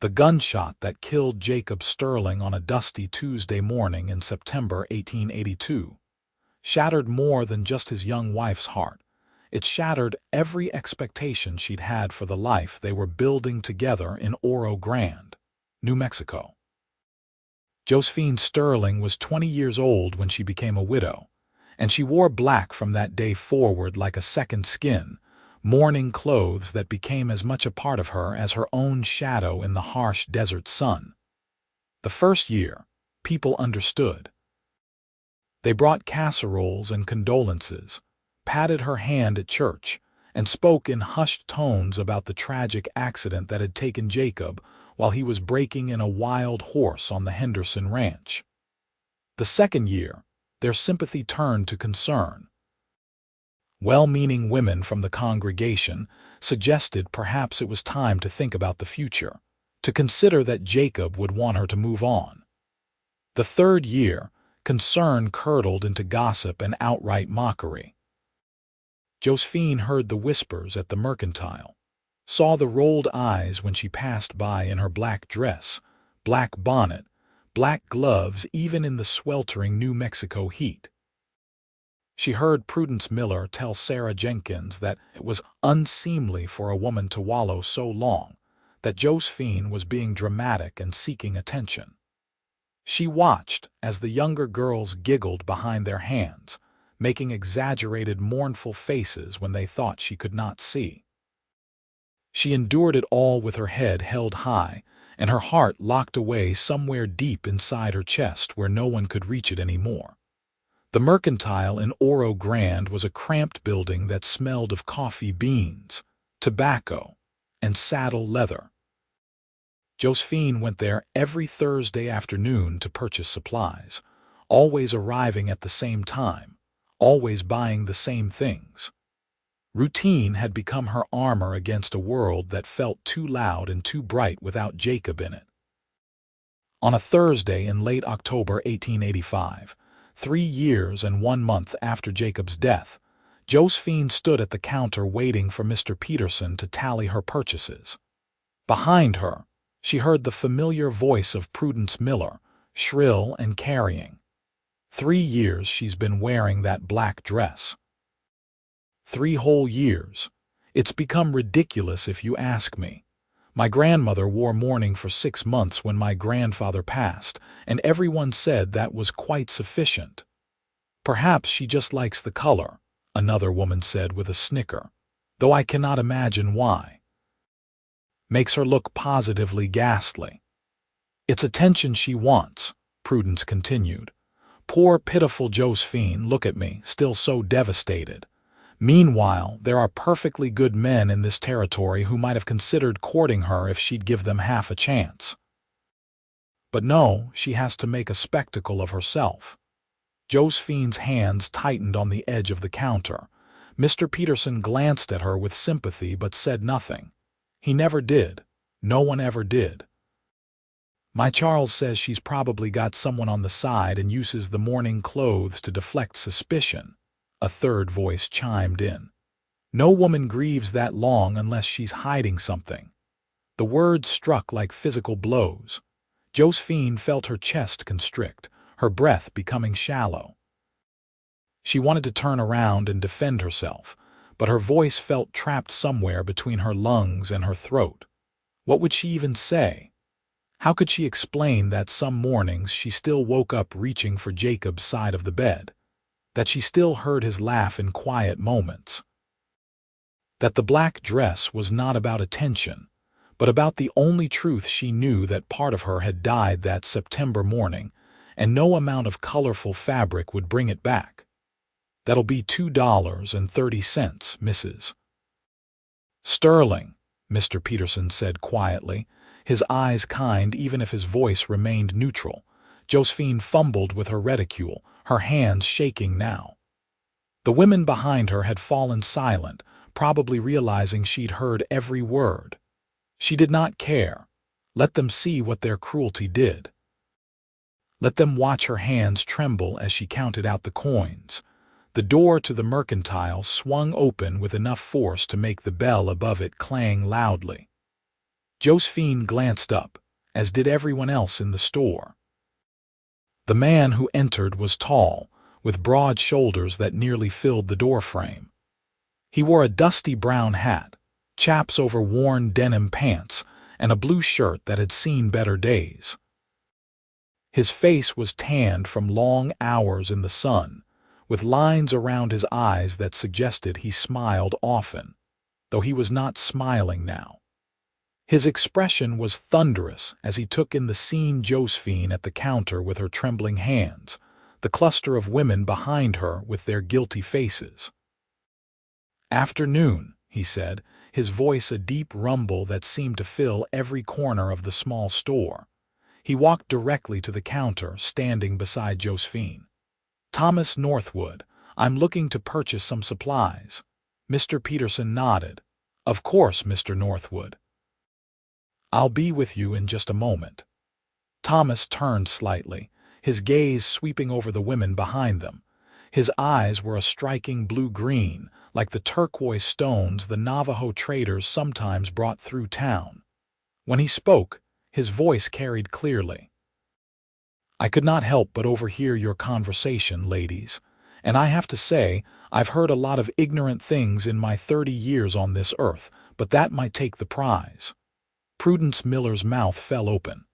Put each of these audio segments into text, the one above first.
The gunshot that killed Jacob Sterling on a dusty Tuesday morning in September 1882 shattered more than just his young wife's heart. It shattered every expectation she'd had for the life they were building together in Oro Grande, New Mexico. Josephine Sterling was 20 years old when she became a widow, and she wore black from that day forward like a second skin, mourning clothes that became as much a part of her as her own shadow in the harsh desert sun. The first year, people understood. They brought casseroles and condolences, patted her hand at church, and spoke in hushed tones about the tragic accident that had taken Jacob while he was breaking in a wild horse on the Henderson Ranch. The second year, their sympathy turned to concern. Well-meaning women from the congregation suggested perhaps it was time to think about the future, to consider that Jacob would want her to move on. The third year, concern curdled into gossip and outright mockery. Josephine heard the whispers at the mercantile, saw the rolled eyes when she passed by in her black dress, black bonnet, black gloves even in the sweltering New Mexico heat. She heard Prudence Miller tell Sarah Jenkins that it was unseemly for a woman to wallow so long, that Josephine was being dramatic and seeking attention. She watched as the younger girls giggled behind their hands, making exaggerated, mournful faces when they thought she could not see. She endured it all with her head held high and her heart locked away somewhere deep inside her chest where no one could reach it anymore. The mercantile in Oro Grande was a cramped building that smelled of coffee beans, tobacco, and saddle leather. Josephine went there every Thursday afternoon to purchase supplies, always arriving at the same time, always buying the same things. Routine had become her armor against a world that felt too loud and too bright without Jacob in it. On a Thursday in late October 1885, 3 years and 1 month after Jacob's death, Josephine stood at the counter waiting for Mr. Peterson to tally her purchases. Behind her, she heard the familiar voice of Prudence Miller, shrill and carrying. 3 years she's been wearing that black dress. 3 whole years. It's become ridiculous if you ask me. My grandmother wore mourning for 6 months when my grandfather passed, and everyone said that was quite sufficient. Perhaps she just likes the color, another woman said with a snicker, though I cannot imagine why. Makes her look positively ghastly. It's attention she wants, Prudence continued. Poor pitiful Josephine, look at me, still so devastated. Meanwhile, there are perfectly good men in this territory who might have considered courting her if she'd give them half a chance. But no, she has to make a spectacle of herself. Josephine's hands tightened on the edge of the counter. Mr. Peterson glanced at her with sympathy but said nothing. He never did. No one ever did. My Charles says she's probably got someone on the side and uses the mourning clothes to deflect suspicion. A third voice chimed in. No woman grieves that long unless she's hiding something. The words struck like physical blows. Josephine felt her chest constrict, her breath becoming shallow. She wanted to turn around and defend herself, but her voice felt trapped somewhere between her lungs and her throat. What would she even say? How could she explain that some mornings she still woke up reaching for Jacob's side of the bed? That she still heard his laugh in quiet moments? That the black dress was not about attention, but about the only truth she knew, that part of her had died that September morning, and no amount of colorful fabric would bring it back. That'll be $2.30, Mrs. Sterling, Mr. Peterson said quietly, his eyes kind even if his voice remained neutral. Josephine fumbled with her reticule, her hands shaking now. The women behind her had fallen silent, probably realizing she'd heard every word. She did not care. Let them see what their cruelty did. Let them watch her hands tremble as she counted out the coins. The door to the mercantile swung open with enough force to make the bell above it clang loudly. Josephine glanced up, as did everyone else in the store. The man who entered was tall, with broad shoulders that nearly filled the doorframe. He wore a dusty brown hat, chaps over worn denim pants, and a blue shirt that had seen better days. His face was tanned from long hours in the sun, with lines around his eyes that suggested he smiled often, though he was not smiling now. His expression was thunderous as he took in the scene: Josephine at the counter with her trembling hands, the cluster of women behind her with their guilty faces. "Afternoon," he said, his voice a deep rumble that seemed to fill every corner of the small store. He walked directly to the counter, standing beside Josephine. "Thomas Northwood, I'm looking to purchase some supplies." Mr. Peterson nodded. "Of course, Mr. Northwood. I'll be with you in just a moment." Thomas turned slightly, his gaze sweeping over the women behind them. His eyes were a striking blue-green, like the turquoise stones the Navajo traders sometimes brought through town. When he spoke, his voice carried clearly. "I could not help but overhear your conversation, ladies, and I have to say I've heard a lot of ignorant things in my 30 years on this earth, but that might take the prize." Prudence Miller's mouth fell open.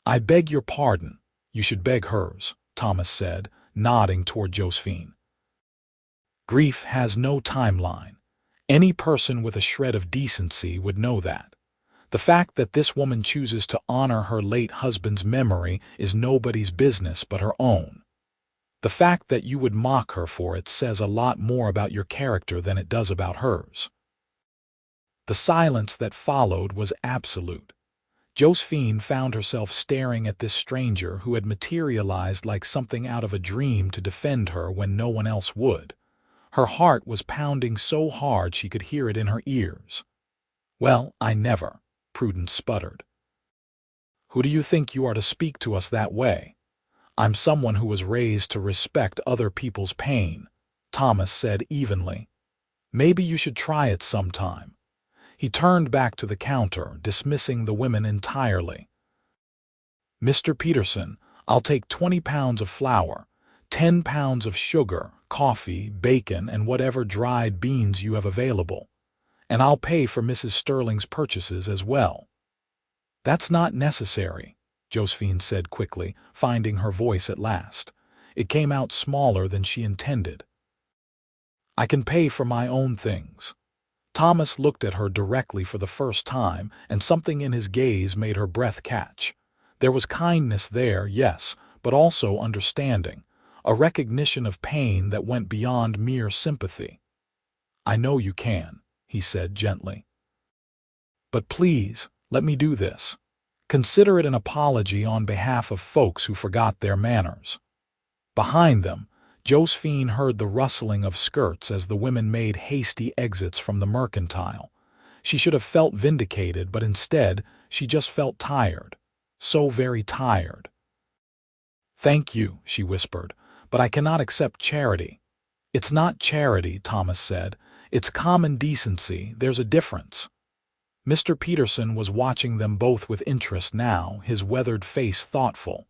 "I beg your pardon. You should beg hers," Thomas said, nodding toward Josephine. "Grief has no timeline. Any person with a shred of decency would know that. The fact that this woman chooses to honor her late husband's memory is nobody's business but her own. The fact that you would mock her for it says a lot more about your character than it does about hers." The silence that followed was absolute. Josephine found herself staring at this stranger who had materialized like something out of a dream to defend her when no one else would. Her heart was pounding so hard she could hear it in her ears. "Well, I never," Prudence sputtered. "Who do you think you are to speak to us that way?" "I'm someone who was raised to respect other people's pain," Thomas said evenly. "Maybe you should try it sometime." He turned back to the counter, dismissing the women entirely. "Mr. Peterson, I'll take 20 pounds of flour, 10 pounds of sugar, coffee, bacon, and whatever dried beans you have available. And I'll pay for Mrs. Sterling's purchases as well." "That's not necessary," Josephine said quickly, finding her voice at last. It came out smaller than she intended. "I can pay for my own things." Thomas looked at her directly for the first time, and something in his gaze made her breath catch. There was kindness there, yes, but also understanding, a recognition of pain that went beyond mere sympathy. "I know you can," he said gently. "But please, let me do this. Consider it an apology on behalf of folks who forgot their manners." Behind them, Josephine heard the rustling of skirts as the women made hasty exits from the mercantile. She should have felt vindicated, but instead she just felt tired. So very tired. "Thank you," she whispered, "but I cannot accept charity." "It's not charity," Thomas said. "It's common decency. There's a difference." Mr. Peterson was watching them both with interest now, his weathered face thoughtful.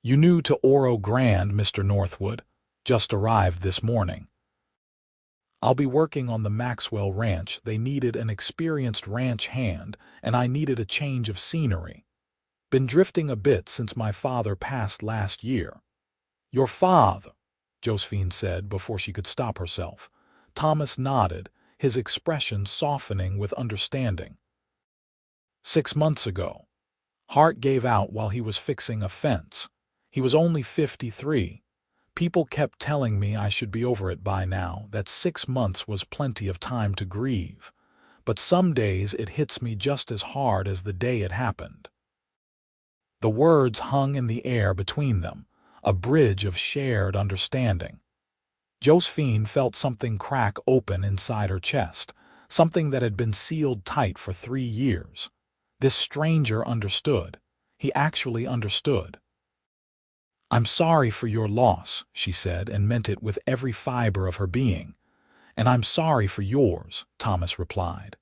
"You new to Oro Grande, Mr. Northwood? Just arrived this morning." "I'll be working on the Maxwell Ranch. They needed an experienced ranch hand, and I needed a change of scenery. Been drifting a bit since my father passed last year." "Your father?" Josephine said before she could stop herself. Thomas nodded, his expression softening with understanding. 6 months ago. Heart gave out while he was fixing a fence. He was only 53. People kept telling me I should be over it by now, that 6 months was plenty of time to grieve. But some days it hits me just as hard as the day it happened." The words hung in the air between them, a bridge of shared understanding. Josephine felt something crack open inside her chest, something that had been sealed tight for 3 years. This stranger understood. He actually understood. "I'm sorry for your loss," she said, and meant it with every fiber of her being. "And I'm sorry for yours," Thomas replied.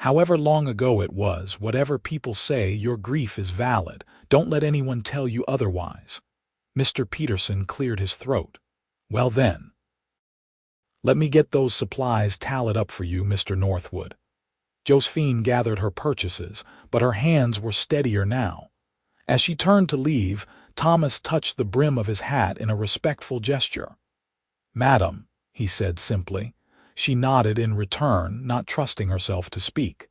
However long ago it was, whatever people say, your grief is valid. Don't let anyone tell you otherwise. Mr. Peterson cleared his throat. Well then, let me get those supplies tallied up for you, Mr. Northwood. Josephine gathered her purchases, but her hands were steadier now. As she turned to leave, Thomas touched the brim of his hat in a respectful gesture. Madam, he said simply. She nodded in return, not trusting herself to speak.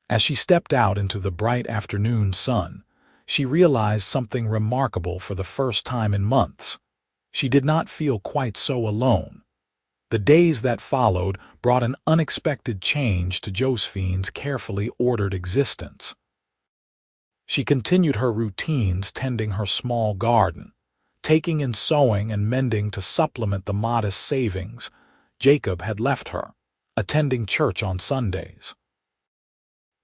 As she stepped out into the bright afternoon sun, she realized something remarkable for the first time in months. She did not feel quite so alone. The days that followed brought an unexpected change to Josephine's carefully ordered existence. She continued her routines, tending her small garden, taking in sewing and mending to supplement the modest savings Jacob had left her, attending church on Sundays.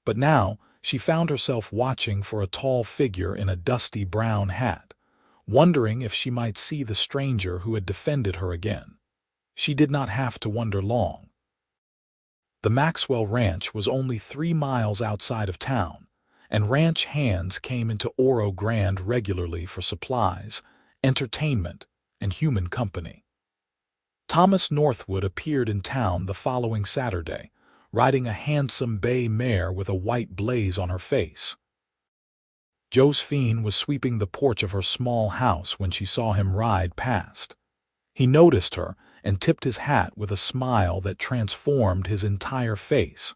But now she found herself watching for a tall figure in a dusty brown hat, wondering if she might see the stranger who had defended her again. She did not have to wonder long. The Maxwell Ranch was only 3 miles outside of town, and ranch hands came into Oro Grande regularly for supplies, entertainment, and human company. Thomas Northwood appeared in town the following Saturday, riding a handsome bay mare with a white blaze on her face. Josephine was sweeping the porch of her small house when she saw him ride past. He noticed her and tipped his hat with a smile that transformed his entire face.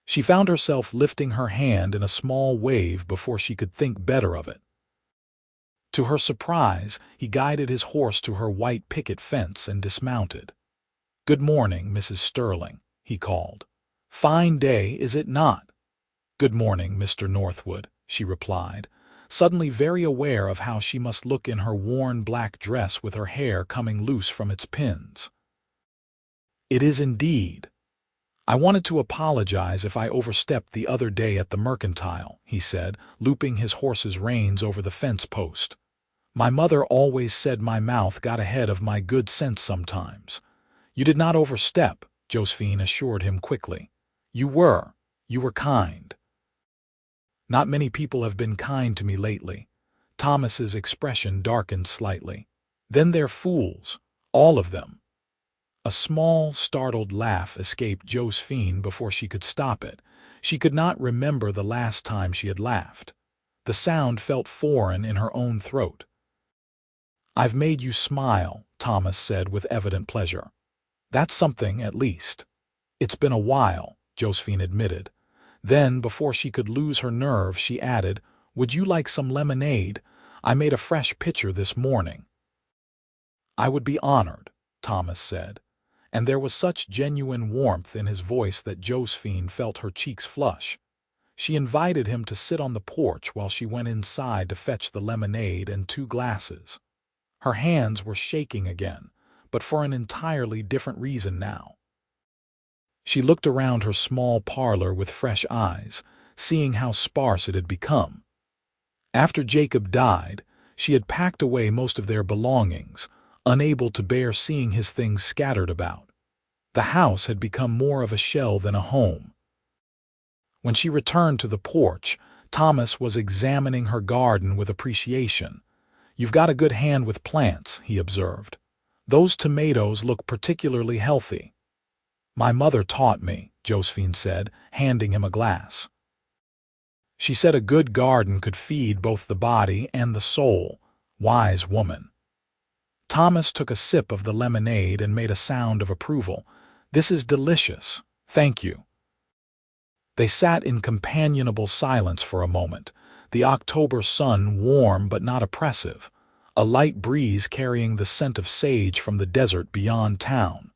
She found herself lifting her hand in a small wave before she could think better of it. To her surprise, he guided his horse to her white picket fence and dismounted. "Good morning, Mrs. Sterling," he called. "Fine day, is it not?" "Good morning, Mr. Northwood," she replied, suddenly very aware of how she must look in her worn black dress with her hair coming loose from its pins. "It is indeed. I wanted to apologize if I overstepped the other day at the mercantile," he said, looping his horse's reins over the fence post. "My mother always said my mouth got ahead of my good sense sometimes." "You did not overstep," Josephine assured him quickly. You were kind." "Not many people have been kind to me lately." Thomas's expression darkened slightly. "Then they're fools, all of them." A small, startled laugh escaped Josephine before she could stop it. She could not remember the last time she had laughed. The sound felt foreign in her own throat. "I've made you smile," Thomas said with evident pleasure. "That's something, at least." "It's been a while," Josephine admitted. Then, before she could lose her nerve, she added, "Would you like some lemonade? I made a fresh pitcher this morning." "I would be honored," Thomas said, and there was such genuine warmth in his voice that Josephine felt her cheeks flush. She invited him to sit on the porch while she went inside to fetch the lemonade and 2 glasses. Her hands were shaking again, but for an entirely different reason now. She looked around her small parlor with fresh eyes, seeing how sparse it had become. After Jacob died, she had packed away most of their belongings, unable to bear seeing his things scattered about. The house had become more of a shell than a home. When she returned to the porch, Thomas was examining her garden with appreciation. "You've got a good hand with plants," he observed. "Those tomatoes look particularly healthy." "My mother taught me," Josephine said, handing him a glass. "She said a good garden could feed both the body and the soul. Wise woman." Thomas took a sip of the lemonade and made a sound of approval. "This is delicious. Thank you." They sat in companionable silence for a moment, the October sun warm but not oppressive, a light breeze carrying the scent of sage from the desert beyond town.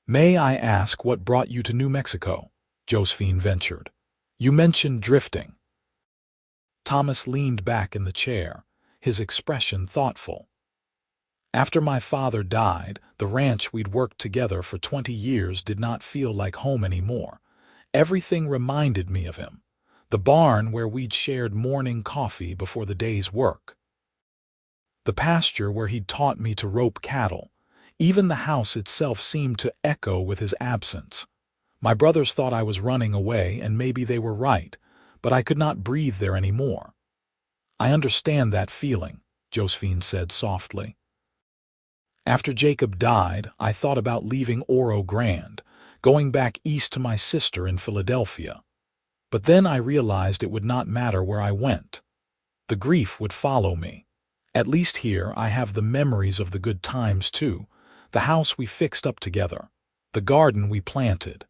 "May I ask what brought you to New Mexico?" Josephine ventured. "You mentioned drifting." Thomas leaned back in the chair, his expression thoughtful. "After my father died, the ranch we'd worked together for 20 years did not feel like home anymore. Everything reminded me of him. The barn where we'd shared morning coffee before the day's work. The pasture where he'd taught me to rope cattle. Even the house itself seemed to echo with his absence. My brothers thought I was running away, and maybe they were right, but I could not breathe there anymore. I understand that feeling, Josephine said softly. After Jacob died, I thought about leaving Oro Grande, going back east to my sister in Philadelphia. But then I realized it would not matter where I went. The grief would follow me. At least here I have the memories of the good times too, the house we fixed up together, the garden we planted,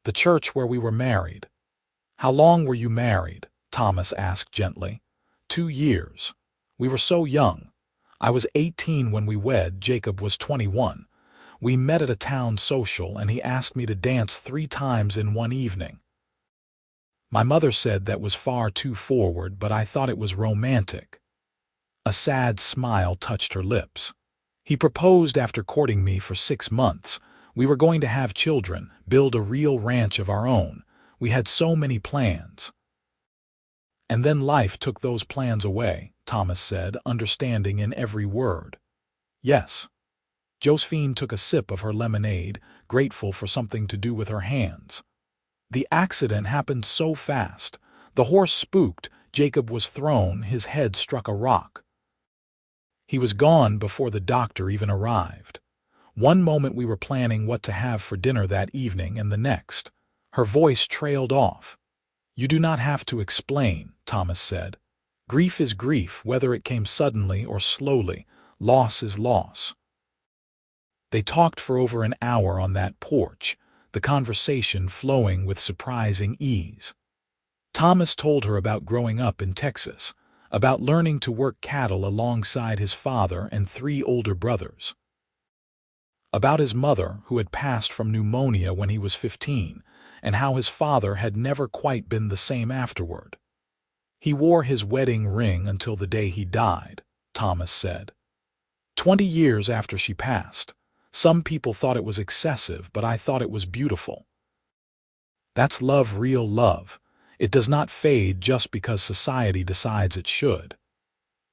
the church where we were married. How long were you married? Thomas asked gently. 2 years. We were so young. I was 18 when we wed, Jacob was 21. We met at a town social, and he asked me to dance 3 times in one evening. My mother said that was far too forward, but I thought it was romantic. A sad smile touched her lips. He proposed after courting me for 6 months. We were going to have children, build a real ranch of our own. We had so many plans. And then life took those plans away, Thomas said, understanding in every word. Yes. Josephine took a sip of her lemonade, grateful for something to do with her hands. The accident happened so fast. The horse spooked, Jacob was thrown, his head struck a rock. He was gone before the doctor even arrived. One moment we were planning what to have for dinner that evening, and the next. Her voice trailed off. You do not have to explain, Thomas said. Grief is grief, whether it came suddenly or slowly. Loss is loss. They talked for over an hour on that porch, the conversation flowing with surprising ease. Thomas told her about growing up in Texas, about learning to work cattle alongside his father and 3 older brothers, about his mother who had passed from pneumonia when he was 15, and how his father had never quite been the same afterward. He wore his wedding ring until the day he died, Thomas said. 20 years after she passed. Some people thought it was excessive, but I thought it was beautiful. That's love, real love. It does not fade just because society decides it should.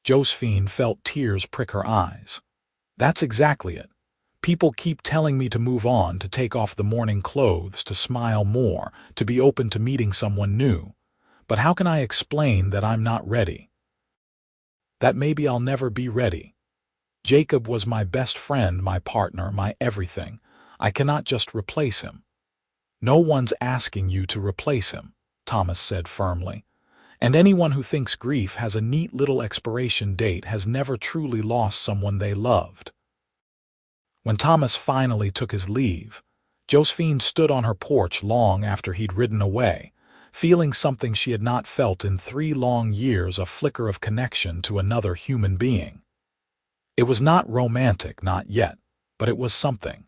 Josephine felt tears prick her eyes. That's exactly it. People keep telling me to move on, to take off the mourning clothes, to smile more, to be open to meeting someone new. But how can I explain that I'm not ready? That maybe I'll never be ready. Jacob was my best friend, my partner, my everything. I cannot just replace him. No one's asking you to replace him, Thomas said firmly. And anyone who thinks grief has a neat little expiration date has never truly lost someone they loved. When Thomas finally took his leave, Josephine stood on her porch long after he'd ridden away, feeling something she had not felt in 3 long years, a flicker of connection to another human being. It was not romantic, not yet, but it was something.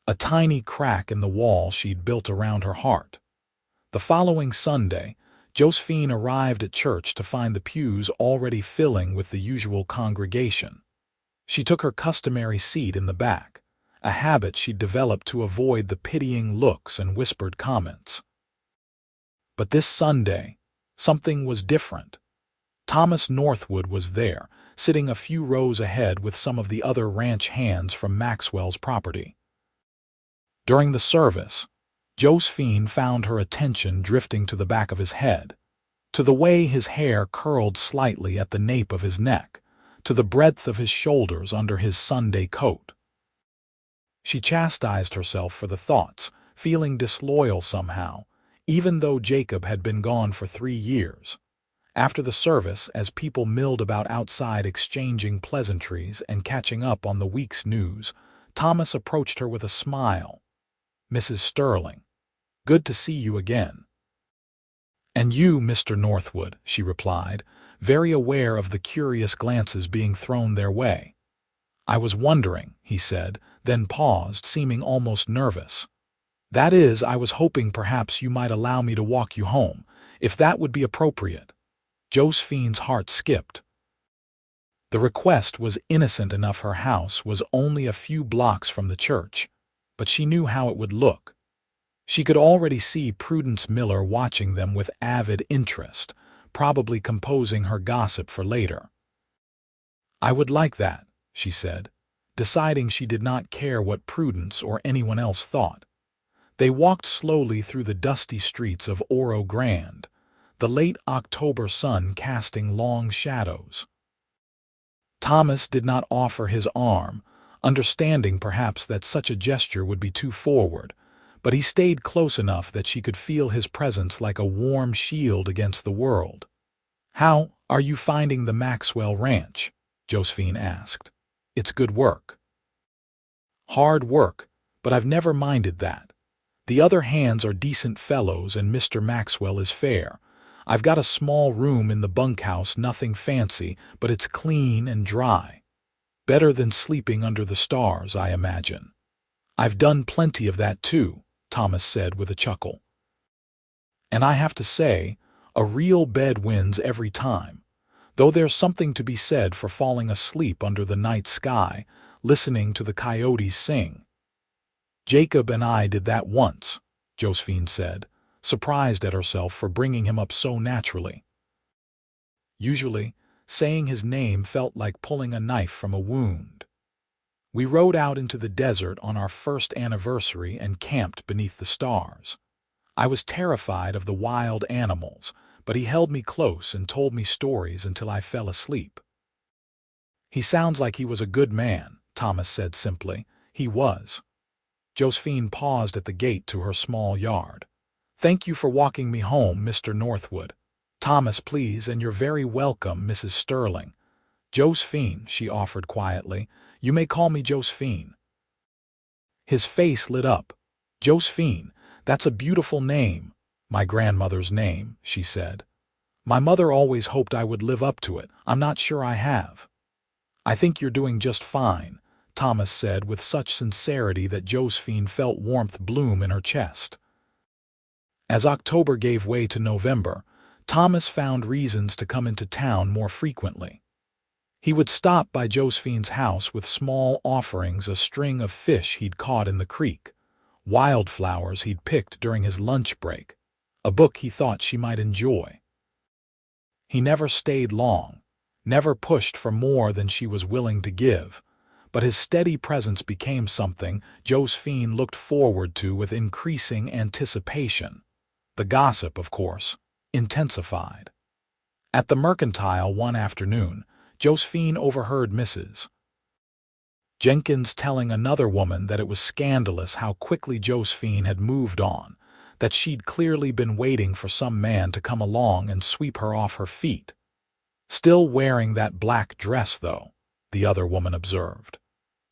A tiny crack in the wall she'd built around her heart. The following Sunday, Josephine arrived at church to find the pews already filling with the usual congregation. She took her customary seat in the back, a habit she'd developed to avoid the pitying looks and whispered comments. But this Sunday, something was different. Thomas Northwood was there, sitting a few rows ahead with some of the other ranch hands from Maxwell's property. During the service, Josephine found her attention drifting to the back of his head, to the way his hair curled slightly at the nape of his neck, to the breadth of his shoulders under his Sunday coat. She chastised herself for the thoughts, feeling disloyal somehow, even though Jacob had been gone for 3 years. After the service, as people milled about outside exchanging pleasantries and catching up on the week's news, Thomas approached her with a smile. Mrs. Sterling, good to see you again. And you, Mr. Northwood, she replied, very aware of the curious glances being thrown their way. I was wondering, he said, then paused, seeming almost nervous. That is, I was hoping perhaps you might allow me to walk you home, if that would be appropriate. Josephine's heart skipped. The request was innocent enough. Her house was only a few blocks from the church, but she knew how it would look. She could already see Prudence Miller watching them with avid interest, probably composing her gossip for later. I would like that, she said, deciding she did not care what Prudence or anyone else thought. They walked slowly through the dusty streets of Oro Grande, the late October sun casting long shadows. Thomas did not offer his arm, understanding perhaps that such a gesture would be too forward, but he stayed close enough that she could feel his presence like a warm shield against the world. "How are you finding the Maxwell Ranch?" Josephine asked. "It's good work." "Hard work, but I've never minded that. The other hands are decent fellows and Mr. Maxwell is fair. I've got a small room in the bunkhouse, nothing fancy, but it's clean and dry. Better than sleeping under the stars, I imagine." "I've done plenty of that too," Thomas said with a chuckle. "And I have to say, a real bed wins every time, though there's something to be said for falling asleep under the night sky, listening to the coyotes sing." "Jacob and I did that once," Josephine said, surprised at herself for bringing him up so naturally. Usually, saying his name felt like pulling a knife from a wound. "We rode out into the desert on our first anniversary and camped beneath the stars. I was terrified of the wild animals, but he held me close and told me stories until I fell asleep." "He sounds like he was a good man," Thomas said simply. "He was." Josephine paused at the gate to her small yard. "Thank you for walking me home, Mr. Northwood." "Thomas, please, and you're very welcome, Mrs. Sterling." "Josephine," she offered quietly. "You may call me Josephine." His face lit up. "Josephine, that's a beautiful name." "My grandmother's name," she said. "My mother always hoped I would live up to it. I'm not sure I have." "I think you're doing just fine," Thomas said with such sincerity that Josephine felt warmth bloom in her chest. As October gave way to November, Thomas found reasons to come into town more frequently. He would stop by Josephine's house with small offerings, a string of fish he'd caught in the creek, wildflowers he'd picked during his lunch break, a book he thought she might enjoy. He never stayed long, never pushed for more than she was willing to give, but his steady presence became something Josephine looked forward to with increasing anticipation. The gossip, of course, intensified. At the Mercantile one afternoon, Josephine overheard Mrs. Jenkins telling another woman that it was scandalous how quickly Josephine had moved on, that she'd clearly been waiting for some man to come along and sweep her off her feet. "Still wearing that black dress, though," the other woman observed.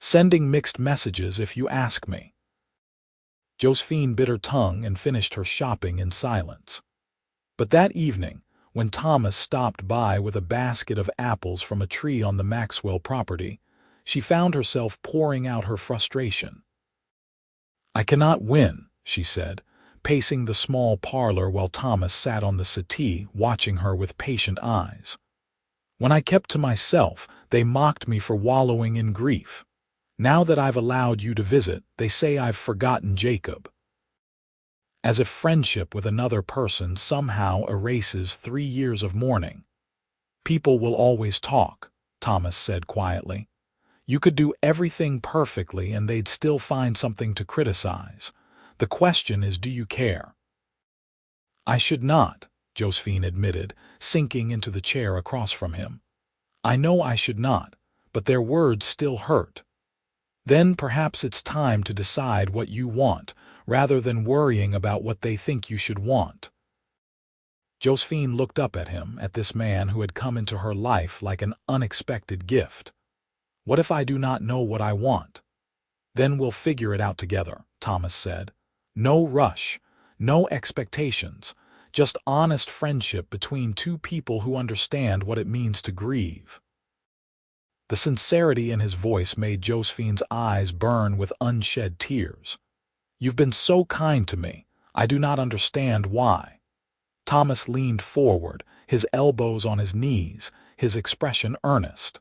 "Sending mixed messages, if you ask me." Josephine bit her tongue and finished her shopping in silence. But that evening, when Thomas stopped by with a basket of apples from a tree on the Maxwell property, she found herself pouring out her frustration. "I cannot win," she said, pacing the small parlor while Thomas sat on the settee watching her with patient eyes. "When I kept to myself, they mocked me for wallowing in grief. Now that I've allowed you to visit, they say I've forgotten Jacob." As if friendship with another person somehow erases 3 years of mourning. "People will always talk," Thomas said quietly. "You could do everything perfectly and they'd still find something to criticize. The question is, do you care?" "I should not," Josephine admitted, sinking into the chair across from him. "I know I should not, but their words still hurt." "Then perhaps it's time to decide what you want, rather than worrying about what they think you should want." Josephine looked up at him, at this man who had come into her life like an unexpected gift. "What if I do not know what I want?" "Then we'll figure it out together," Thomas said. "No rush, no expectations, just honest friendship between two people who understand what it means to grieve." The sincerity in his voice made Josephine's eyes burn with unshed tears. "You've been so kind to me. I do not understand why." Thomas leaned forward, his elbows on his knees, his expression earnest.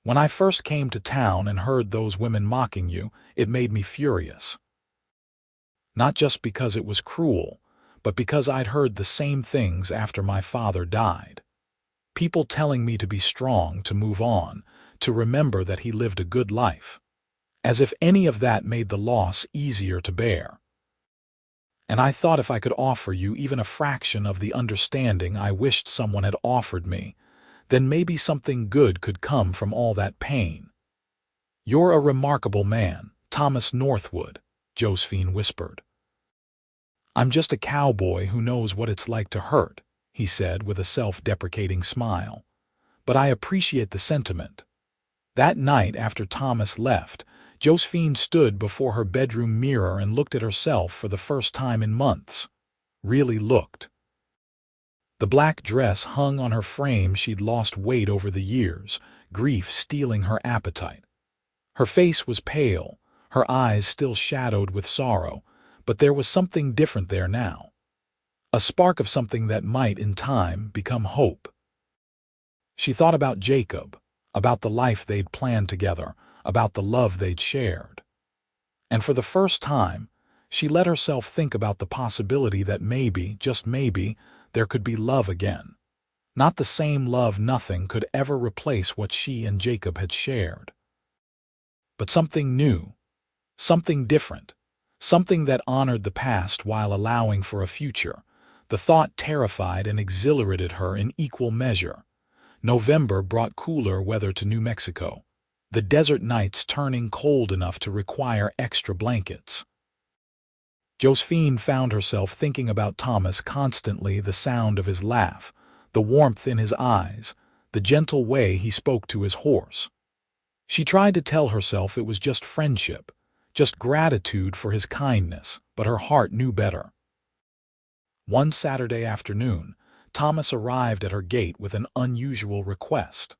"When I first came to town and heard those women mocking you, it made me furious. Not just because it was cruel, but because I'd heard the same things after my father died. People telling me to be strong, to move on, to remember that he lived a good life. As if any of that made the loss easier to bear." And I thought if I could offer you even a fraction of the understanding I wished someone had offered me, then maybe something good could come from all that pain." "You're a remarkable man, Thomas Northwood," Josephine whispered. "I'm just a cowboy who knows what it's like to hurt," he said with a self-deprecating smile. "But I appreciate the sentiment." That night after Thomas left, Josephine stood before her bedroom mirror and looked at herself for the first time in months. Really looked. The black dress hung on her frame. She'd lost weight over the years, grief stealing her appetite. Her face was pale, her eyes still shadowed with sorrow, but there was something different there now. A spark of something that might, in time, become hope. She thought about Jacob, about the life they'd planned together, about the love they'd shared. And for the first time, she let herself think about the possibility that maybe, just maybe, there could be love again. Not the same love. Nothing could ever replace what she and Jacob had shared. But something new, something different, something that honored the past while allowing for a future. The thought terrified and exhilarated her in equal measure. November brought cooler weather to New Mexico, the desert nights turning cold enough to require extra blankets. Josephine found herself thinking about Thomas constantly, the sound of his laugh, the warmth in his eyes, the gentle way he spoke to his horse. She tried to tell herself it was just friendship, just gratitude for his kindness, but her heart knew better. One Saturday afternoon, Thomas arrived at her gate with an unusual request.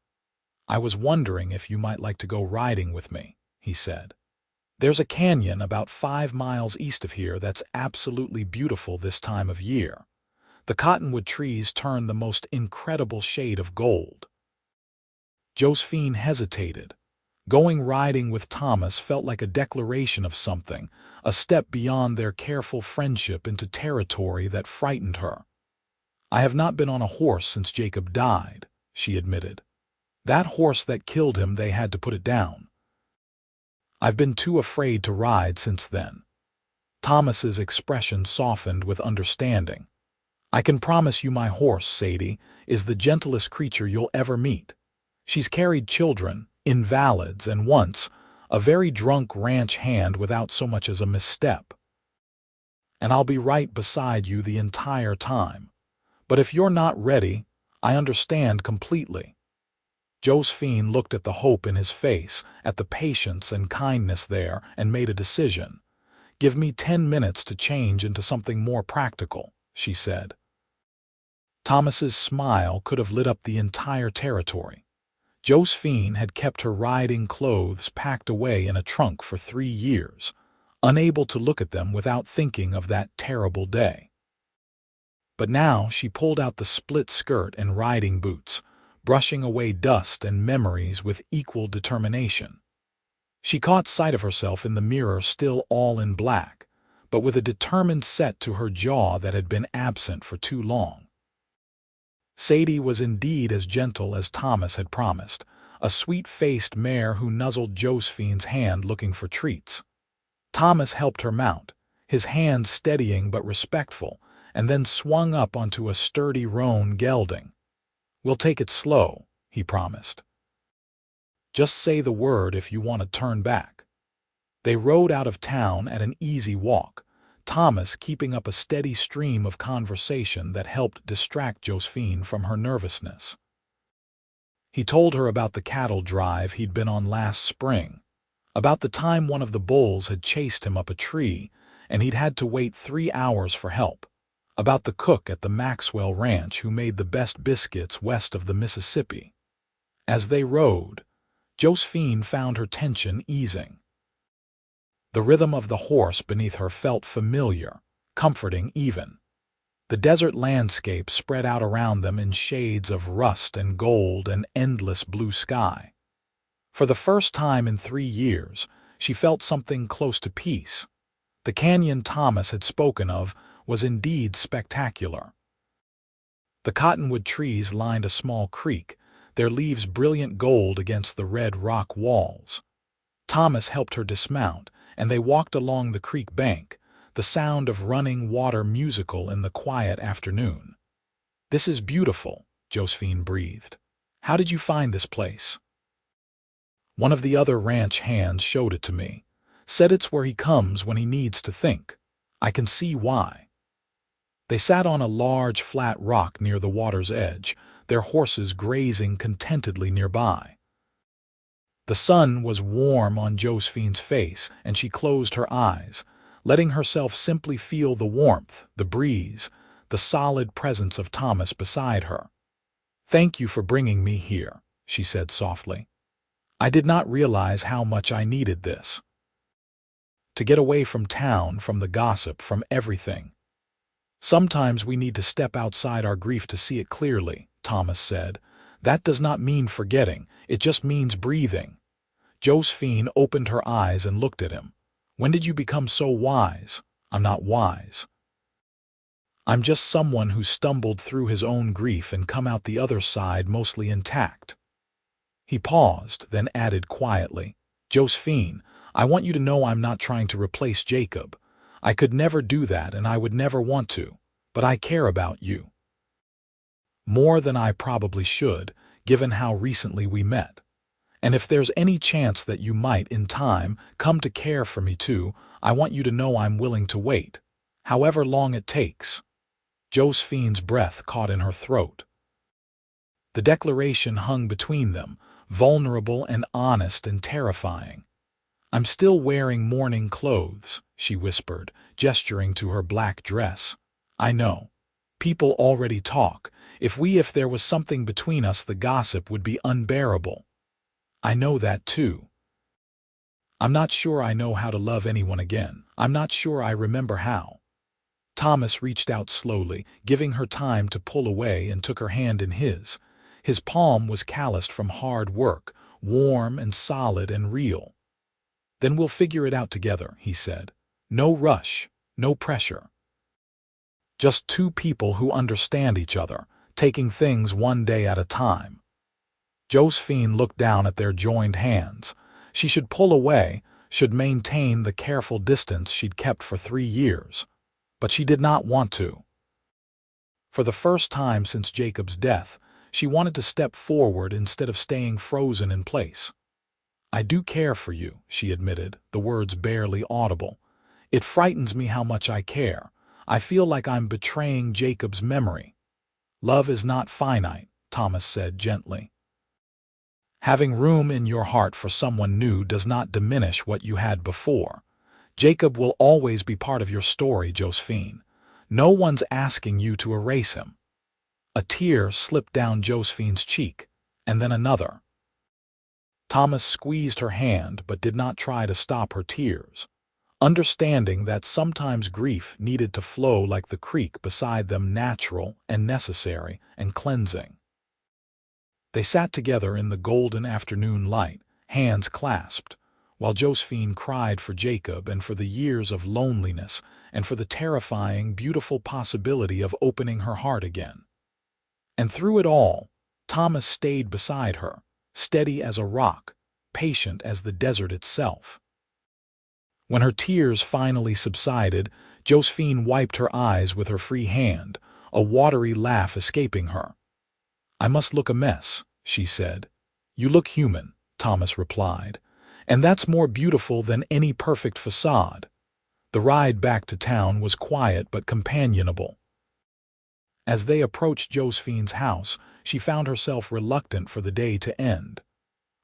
"I was wondering if you might like to go riding with me," he said. "There's a canyon about 5 miles east of here that's absolutely beautiful this time of year. The cottonwood trees turn the most incredible shade of gold." Josephine hesitated. Going riding with Thomas felt like a declaration of something, a step beyond their careful friendship into territory that frightened her. "I have not been on a horse since Jacob died," she admitted. "That horse that killed him, they had to put it down. I've been too afraid to ride since then." Thomas's expression softened with understanding. "I can promise you my horse, Sadie, is the gentlest creature you'll ever meet. She's carried children, invalids, and once, a very drunk ranch hand without so much as a misstep. And I'll be right beside you the entire time. But if you're not ready, I understand completely." Josephine looked at the hope in his face, at the patience and kindness there, and made a decision. "Give me 10 minutes to change into something more practical," she said. Thomas's smile could have lit up the entire territory. Josephine had kept her riding clothes packed away in a trunk for 3 years, unable to look at them without thinking of that terrible day. But now she pulled out the split skirt and riding boots, brushing away dust and memories with equal determination. She caught sight of herself in the mirror, still all in black, but with a determined set to her jaw that had been absent for too long. Sadie was indeed as gentle as Thomas had promised, a sweet-faced mare who nuzzled Josephine's hand looking for treats. Thomas helped her mount, his hand steadying but respectful, and then swung up onto a sturdy roan gelding. "We'll take it slow," he promised. "Just say the word if you want to turn back." They rode out of town at an easy walk, Thomas keeping up a steady stream of conversation that helped distract Josephine from her nervousness. He told her about the cattle drive he'd been on last spring, about the time one of the bulls had chased him up a tree and he'd had to wait 3 hours for help, about the cook at the Maxwell Ranch who made the best biscuits west of the Mississippi. As they rode, Josephine found her tension easing. The rhythm of the horse beneath her felt familiar, comforting even. The desert landscape spread out around them in shades of rust and gold and endless blue sky. For the first time in 3 years, she felt something close to peace. The canyon Thomas had spoken of was indeed spectacular. The cottonwood trees lined a small creek, their leaves brilliant gold against the red rock walls. Thomas helped her dismount, and they walked along the creek bank, the sound of running water musical in the quiet afternoon. "This is beautiful," Josephine breathed. "How did you find this place?" "One of the other ranch hands showed it to me. Said it's where he comes when he needs to think. I can see why." They sat on a large flat rock near the water's edge, their horses grazing contentedly nearby. The sun was warm on Josephine's face, and she closed her eyes, letting herself simply feel the warmth, the breeze, the solid presence of Thomas beside her. "Thank you for bringing me here," she said softly. "I did not realize how much I needed this. To get away from town, from the gossip, from everything. Sometimes we need to step outside our grief to see it clearly," Thomas said. "That does not mean forgetting, it just means breathing." Josephine opened her eyes and looked at him. "When did you become so wise?" "I'm not wise. I'm just someone who stumbled through his own grief and come out the other side mostly intact." He paused, then added quietly, "Josephine, I want you to know I'm not trying to replace Jacob. I could never do that, and I would never want to. But I care about you. More than I probably should, given how recently we met. And if there's any chance that you might, in time, come to care for me too, I want you to know I'm willing to wait. However long it takes." Josephine's breath caught in her throat. The declaration hung between them, vulnerable and honest and terrifying. "I'm still wearing mourning clothes," she whispered, gesturing to her black dress. "I know. People already talk. If there was something between us, the gossip would be unbearable. I know that too. I'm not sure I know how to love anyone again. I'm not sure I remember how." Thomas reached out slowly, giving her time to pull away, and took her hand in his. His palm was calloused from hard work, warm and solid and real. "Then we'll figure it out together," he said. "No rush, no pressure. Just two people who understand each other, taking things one day at a time." Josephine looked down at their joined hands. She should pull away, should maintain the careful distance she'd kept for 3 years. But she did not want to. For the first time since Jacob's death, she wanted to step forward instead of staying frozen in place. "I do care for you," she admitted, the words barely audible. "It frightens me how much I care. I feel like I'm betraying Jacob's memory." "Love is not finite," Thomas said gently. "Having room in your heart for someone new does not diminish what you had before. Jacob will always be part of your story, Josephine. No one's asking you to erase him." A tear slipped down Josephine's cheek, and then another. Thomas squeezed her hand but did not try to stop her tears, understanding that sometimes grief needed to flow like the creek beside them, natural and necessary and cleansing. They sat together in the golden afternoon light, hands clasped, while Josephine cried for Jacob and for the years of loneliness and for the terrifying, beautiful possibility of opening her heart again. And through it all, Thomas stayed beside her, steady as a rock, patient as the desert itself. When her tears finally subsided, Josephine wiped her eyes with her free hand, a watery laugh escaping her. "I must look a mess," she said. "You look human," Thomas replied. "And that's more beautiful than any perfect facade." The ride back to town was quiet but companionable. As they approached Josephine's house, she found herself reluctant for the day to end.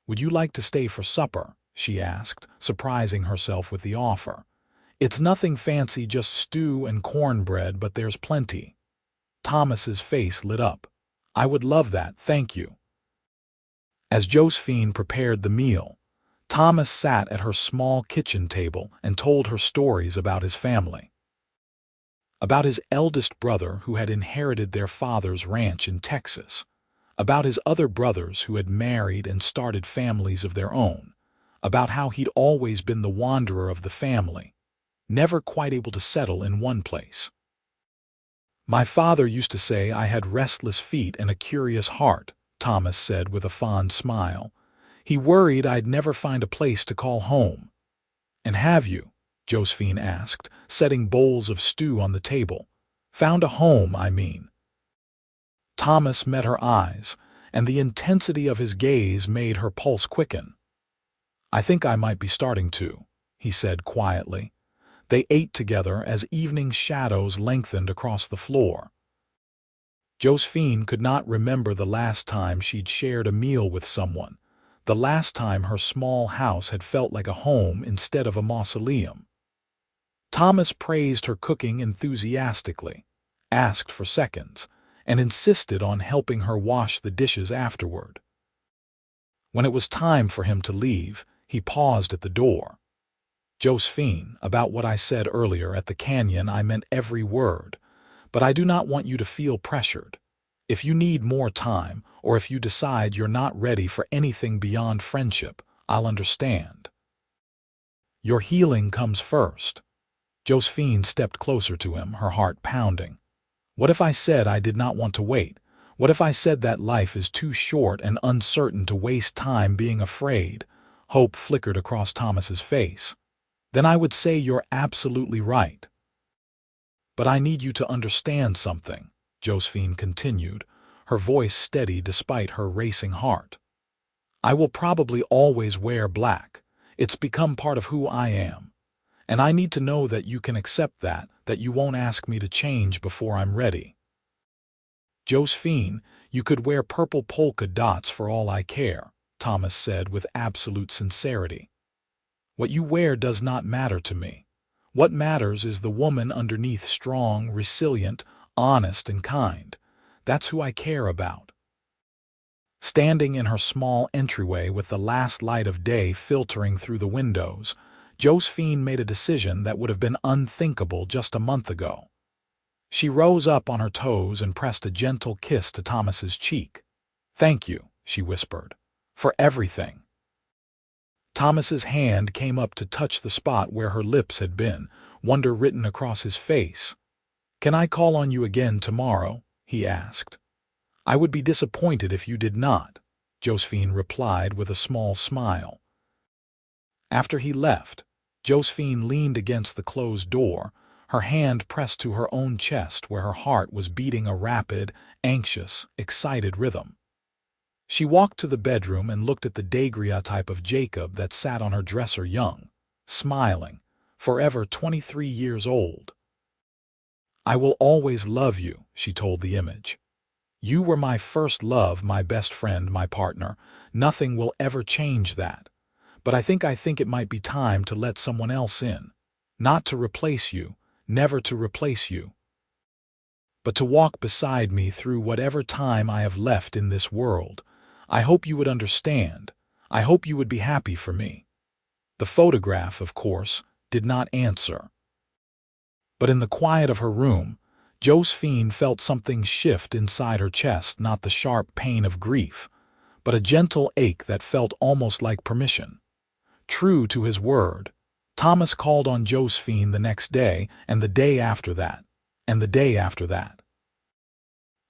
"Would you like to stay for supper?" she asked, surprising herself with the offer. "It's nothing fancy, just stew and cornbread, but there's plenty." Thomas's face lit up. "I would love that, thank you." As Josephine prepared the meal, Thomas sat at her small kitchen table and told her stories about his family. About his eldest brother who had inherited their father's ranch in Texas. About his other brothers who had married and started families of their own. About how he'd always been the wanderer of the family, never quite able to settle in one place. "My father used to say I had restless feet and a curious heart," Thomas said with a fond smile. "He worried I'd never find a place to call home." "And have you?" Josephine asked, setting bowls of stew on the table. Found a home, I mean. Thomas met her eyes, and the intensity of his gaze made her pulse quicken. I think I might be starting to, he said quietly. They ate together as evening shadows lengthened across the floor. Josephine could not remember the last time she'd shared a meal with someone, the last time her small house had felt like a home instead of a mausoleum. Thomas praised her cooking enthusiastically, asked for seconds, and insisted on helping her wash the dishes afterward. When it was time for him to leave, he paused at the door. Josephine, about what I said earlier at the canyon, I meant every word, but I do not want you to feel pressured. If you need more time, or if you decide you're not ready for anything beyond friendship, I'll understand. Your healing comes first. Josephine stepped closer to him, her heart pounding. What if I said I did not want to wait? What if I said that life is too short and uncertain to waste time being afraid? Hope flickered across Thomas's face. Then I would say you're absolutely right. But I need you to understand something, Josephine continued, her voice steady despite her racing heart. I will probably always wear black. It's become part of who I am. And I need to know that you can accept that you won't ask me to change before I'm ready. Josephine, you could wear purple polka dots for all I care, Thomas said with absolute sincerity. What you wear does not matter to me. What matters is the woman underneath, strong, resilient, honest, and kind. That's who I care about. Standing in her small entryway with the last light of day filtering through the windows, Josephine made a decision that would have been unthinkable just a month ago. She rose up on her toes and pressed a gentle kiss to Thomas's cheek. "Thank you," she whispered, "for everything." Thomas's hand came up to touch the spot where her lips had been, wonder written across his face. "Can I call on you again tomorrow?" he asked. "I would be disappointed if you did not," Josephine replied with a small smile. After he left, Josephine leaned against the closed door, her hand pressed to her own chest where her heart was beating a rapid, anxious, excited rhythm. She walked to the bedroom and looked at the daguerreotype of Jacob that sat on her dresser, young, smiling, forever 23 years old. "I will always love you," she told the image. "You were my first love, my best friend, my partner. Nothing will ever change that. But I think it might be time to let someone else in. Not to replace you, never to replace you, but to walk beside me through whatever time I have left in this world. I hope you would understand. I hope you would be happy for me." The photograph, of course, did not answer. But in the quiet of her room, Josephine felt something shift inside her chest, not the sharp pain of grief, but a gentle ache that felt almost like permission. True to his word, Thomas called on Josephine the next day, and the day after that, and the day after that.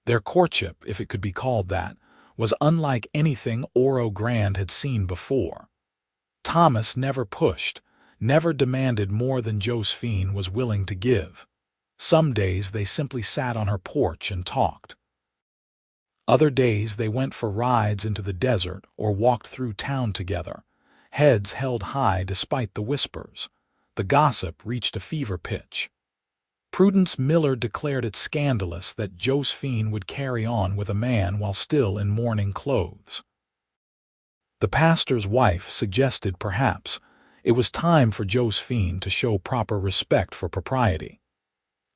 Their courtship, if it could be called that, was unlike anything Oro Grande had seen before. Thomas never pushed, never demanded more than Josephine was willing to give. Some days they simply sat on her porch and talked. Other days they went for rides into the desert or walked through town together, heads held high despite the whispers. The gossip reached a fever pitch. Prudence Miller declared it scandalous that Josephine would carry on with a man while still in mourning clothes. The pastor's wife suggested perhaps it was time for Josephine to show proper respect for propriety.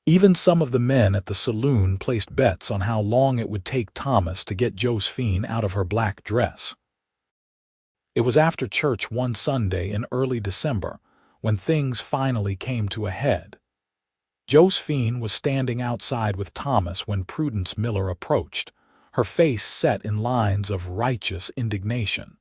Even some of the men at the saloon placed bets on how long it would take Thomas to get Josephine out of her black dress. It was after church one Sunday in early December when things finally came to a head. Josephine was standing outside with Thomas when Prudence Miller approached, her face set in lines of righteous indignation.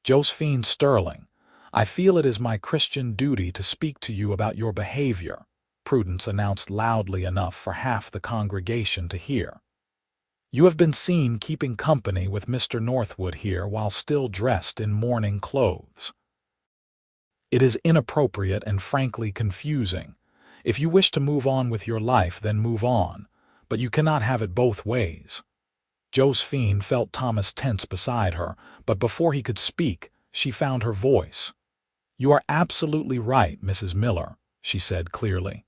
"Josephine Sterling, I feel it is my Christian duty to speak to you about your behavior," Prudence announced loudly enough for half the congregation to hear. "You have been seen keeping company with Mr. Northwood here while still dressed in mourning clothes." It is inappropriate and frankly confusing. If you wish to move on with your life, then move on, but you cannot have it both ways. Josephine felt Thomas tense beside her, but before he could speak, she found her voice. "You are absolutely right, Mrs. Miller," she said clearly.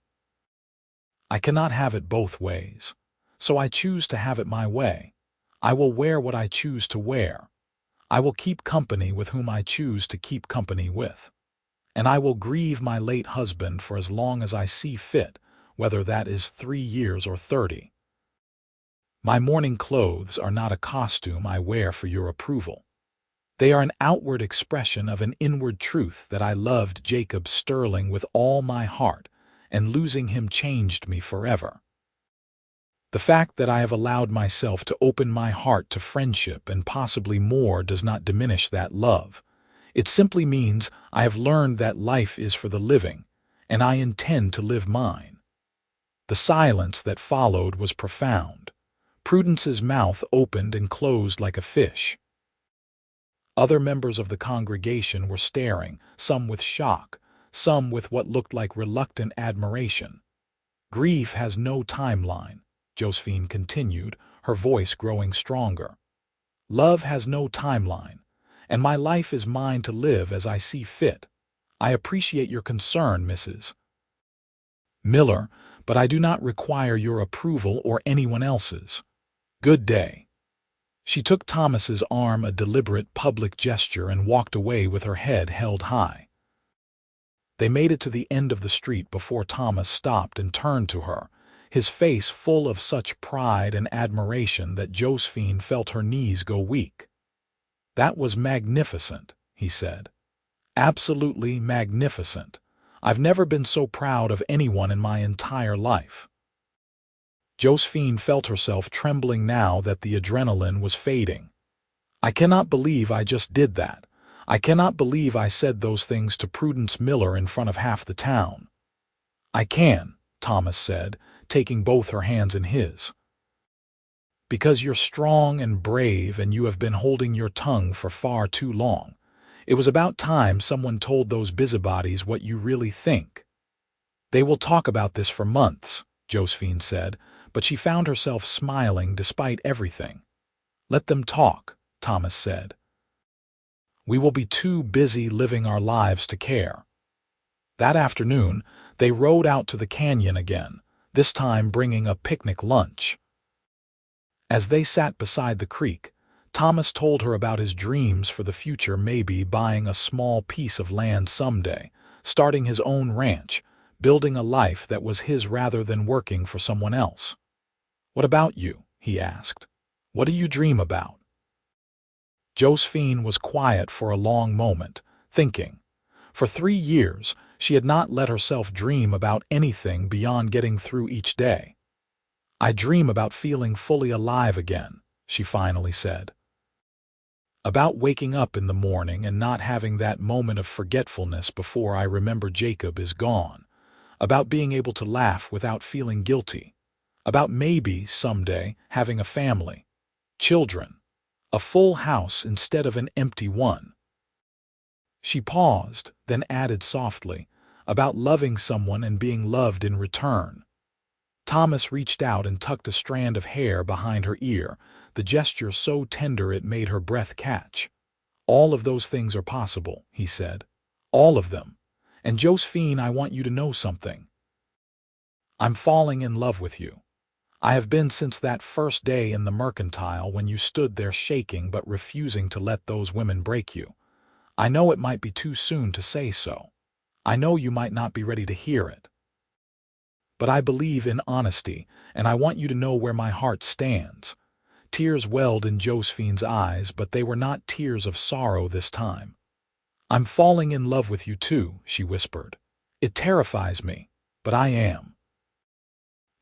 "I cannot have it both ways, so I choose to have it my way. I will wear what I choose to wear. I will keep company with whom I choose to keep company with. And I will grieve my late husband for as long as I see fit, whether that is 3 years or 30. My mourning clothes are not a costume I wear for your approval. They are an outward expression of an inward truth that I loved Jacob Sterling with all my heart, and losing him changed me forever. The fact that I have allowed myself to open my heart to friendship and possibly more does not diminish that love. It simply means I have learned that life is for the living, and I intend to live mine." The silence that followed was profound. Prudence's mouth opened and closed like a fish. Other members of the congregation were staring, some with shock, some with what looked like reluctant admiration. "Grief has no timeline," Josephine continued, her voice growing stronger. "Love has no timeline, and my life is mine to live as I see fit. I appreciate your concern, Mrs. Miller, but I do not require your approval or anyone else's. Good day." She took Thomas's arm, a deliberate public gesture, and walked away with her head held high. They made it to the end of the street before Thomas stopped and turned to her, his face full of such pride and admiration that Josephine felt her knees go weak. "That was magnificent," he said. "Absolutely magnificent. I've never been so proud of anyone in my entire life." Josephine felt herself trembling now that the adrenaline was fading. "I cannot believe I just did that. I cannot believe I said those things to Prudence Miller in front of half the town." "I can," Thomas said, taking both her hands in his. "Because you're strong and brave, and you have been holding your tongue for far too long. It was about time someone told those busybodies what you really think." "They will talk about this for months," Josephine said, but she found herself smiling despite everything. "Let them talk," Thomas said. "We will be too busy living our lives to care." That afternoon, they rode out to the canyon again, this time bringing a picnic lunch. As they sat beside the creek, Thomas told her about his dreams for the future, maybe buying a small piece of land someday, starting his own ranch, building a life that was his rather than working for someone else. "What about you?" he asked. "What do you dream about?" Josephine was quiet for a long moment, thinking. For 3 years, she had not let herself dream about anything beyond getting through each day. "I dream about feeling fully alive again," she finally said. "About waking up in the morning and not having that moment of forgetfulness before I remember Jacob is gone. About being able to laugh without feeling guilty. About maybe, someday, having a family. Children. A full house instead of an empty one." She paused, then added softly, "About loving someone and being loved in return." Thomas reached out and tucked a strand of hair behind her ear, the gesture so tender it made her breath catch. "All of those things are possible," he said. "All of them. And Josephine, I want you to know something. I'm falling in love with you. I have been since that first day in the mercantile when you stood there shaking but refusing to let those women break you. I know it might be too soon to say so. I know you might not be ready to hear it. But I believe in honesty, and I want you to know where my heart stands." Tears welled in Josephine's eyes, but they were not tears of sorrow this time. "I'm falling in love with you too," she whispered. "It terrifies me, but I am."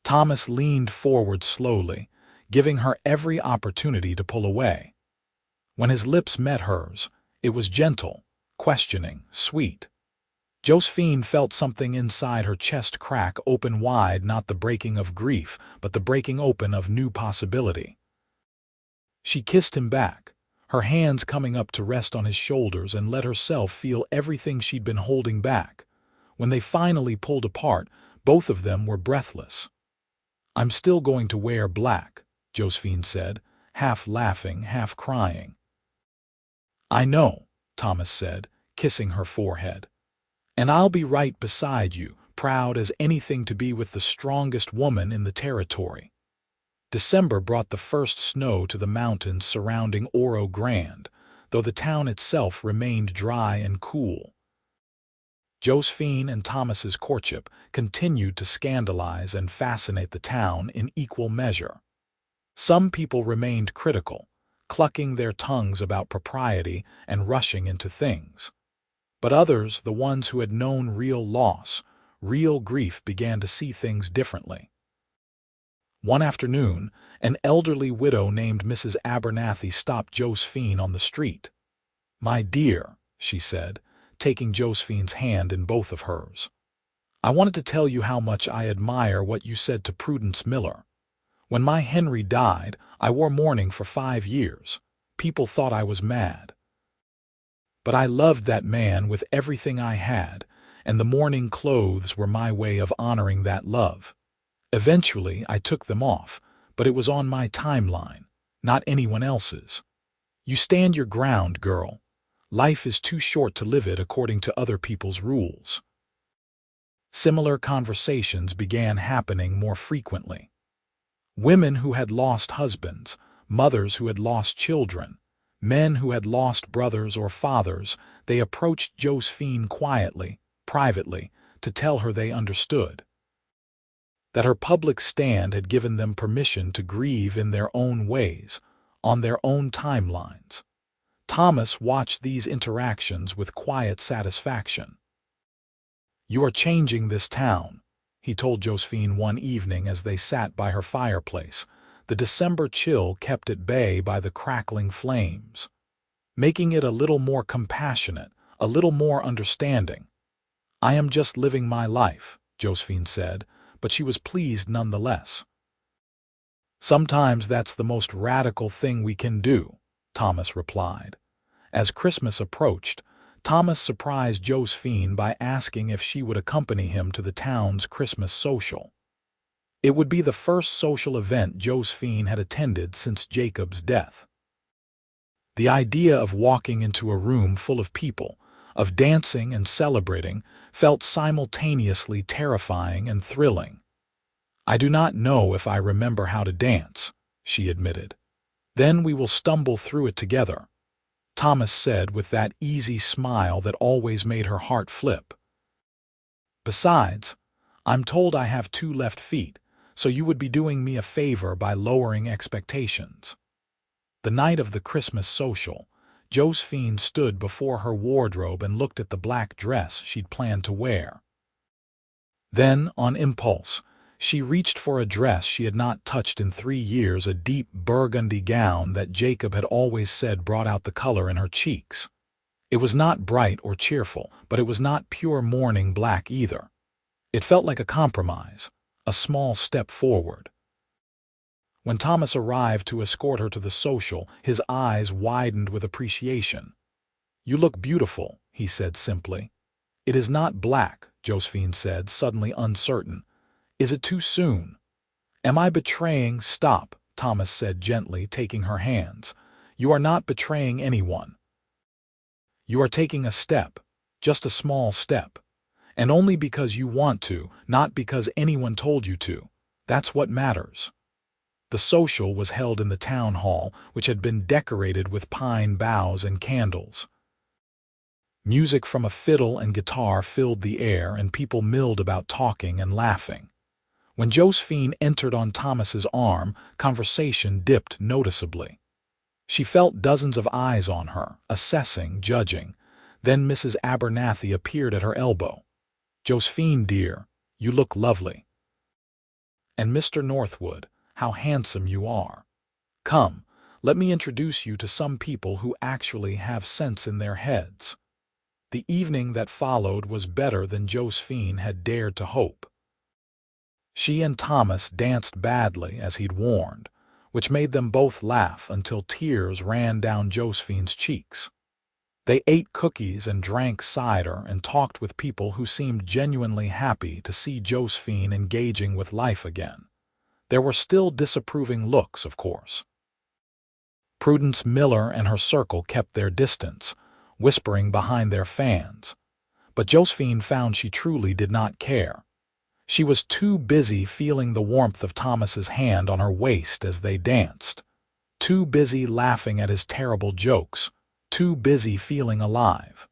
Thomas leaned forward slowly, giving her every opportunity to pull away. When his lips met hers, it was gentle, questioning, sweet. Josephine felt something inside her chest crack open wide, not the breaking of grief, but the breaking open of new possibility. She kissed him back, her hands coming up to rest on his shoulders and let herself feel everything she'd been holding back. When they finally pulled apart, both of them were breathless. "I'm still going to wear black," Josephine said, half laughing, half crying. "I know," Thomas said, kissing her forehead. "And I'll be right beside you, proud as anything to be with the strongest woman in the territory." December brought the first snow to the mountains surrounding Oro Grande, though the town itself remained dry and cool. Josephine and Thomas's courtship continued to scandalize and fascinate the town in equal measure. Some people remained critical, clucking their tongues about propriety and rushing into things. But others, the ones who had known real loss, real grief, began to see things differently. One afternoon, an elderly widow named Mrs. Abernathy stopped Josephine on the street. "My dear," she said, taking Josephine's hand in both of hers, "I wanted to tell you how much I admire what you said to Prudence Miller. When my Henry died, I wore mourning for 5 years. People thought I was mad. But I loved that man with everything I had, and the mourning clothes were my way of honoring that love. Eventually, I took them off, but it was on my timeline, not anyone else's. You stand your ground, girl. Life is too short to live it according to other people's rules." Similar conversations began happening more frequently. Women who had lost husbands, mothers who had lost children, men who had lost brothers or fathers, they approached Josephine quietly, privately, to tell her they understood. That her public stand had given them permission to grieve in their own ways, on their own timelines. Thomas watched these interactions with quiet satisfaction. "You are changing this town," he told Josephine one evening as they sat by her fireplace, the December chill kept at bay by the crackling flames. "Making it a little more compassionate, a little more understanding." "I am just living my life," Josephine said, but she was pleased nonetheless. "Sometimes that's the most radical thing we can do," Thomas replied. As Christmas approached, Thomas surprised Josephine by asking if she would accompany him to the town's Christmas social. It would be the first social event Josephine had attended since Jacob's death. The idea of walking into a room full of people, of dancing and celebrating, felt simultaneously terrifying and thrilling. "I do not know if I remember how to dance," she admitted. "Then we will stumble through it together," Thomas said with that easy smile that always made her heart flip. "Besides, I'm told I have 2 left feet, so you would be doing me a favor by lowering expectations." The night of the Christmas social, Josephine stood before her wardrobe and looked at the black dress she'd planned to wear. Then, on impulse, she reached for a dress she had not touched in 3 years, a deep burgundy gown that Jacob had always said brought out the color in her cheeks. It was not bright or cheerful, but it was not pure mourning black either. It felt like a compromise, a small step forward. When Thomas arrived to escort her to the social, his eyes widened with appreciation. "You look beautiful," he said simply. "It is not black," Josephine said, suddenly uncertain. "Is it too soon? Am I betraying—" "Stop," Thomas said gently, taking her hands. "You are not betraying anyone. You are taking a step, just a small step. And only because you want to, not because anyone told you to. That's what matters." The social was held in the town hall, which had been decorated with pine boughs and candles. Music from a fiddle and guitar filled the air, and people milled about talking and laughing. When Josephine entered on Thomas's arm, conversation dipped noticeably. She felt dozens of eyes on her, assessing, judging. Then Mrs. Abernathy appeared at her elbow. "Josephine, dear, you look lovely. And Mr. Northwood, how handsome you are. Come, let me introduce you to some people who actually have sense in their heads." The evening that followed was better than Josephine had dared to hope. She and Thomas danced badly, as he'd warned, which made them both laugh until tears ran down Josephine's cheeks. They ate cookies and drank cider and talked with people who seemed genuinely happy to see Josephine engaging with life again. There were still disapproving looks, of course. Prudence Miller and her circle kept their distance, whispering behind their fans. But Josephine found she truly did not care. She was too busy feeling the warmth of Thomas's hand on her waist as they danced, too busy laughing at his terrible jokes, too busy feeling alive.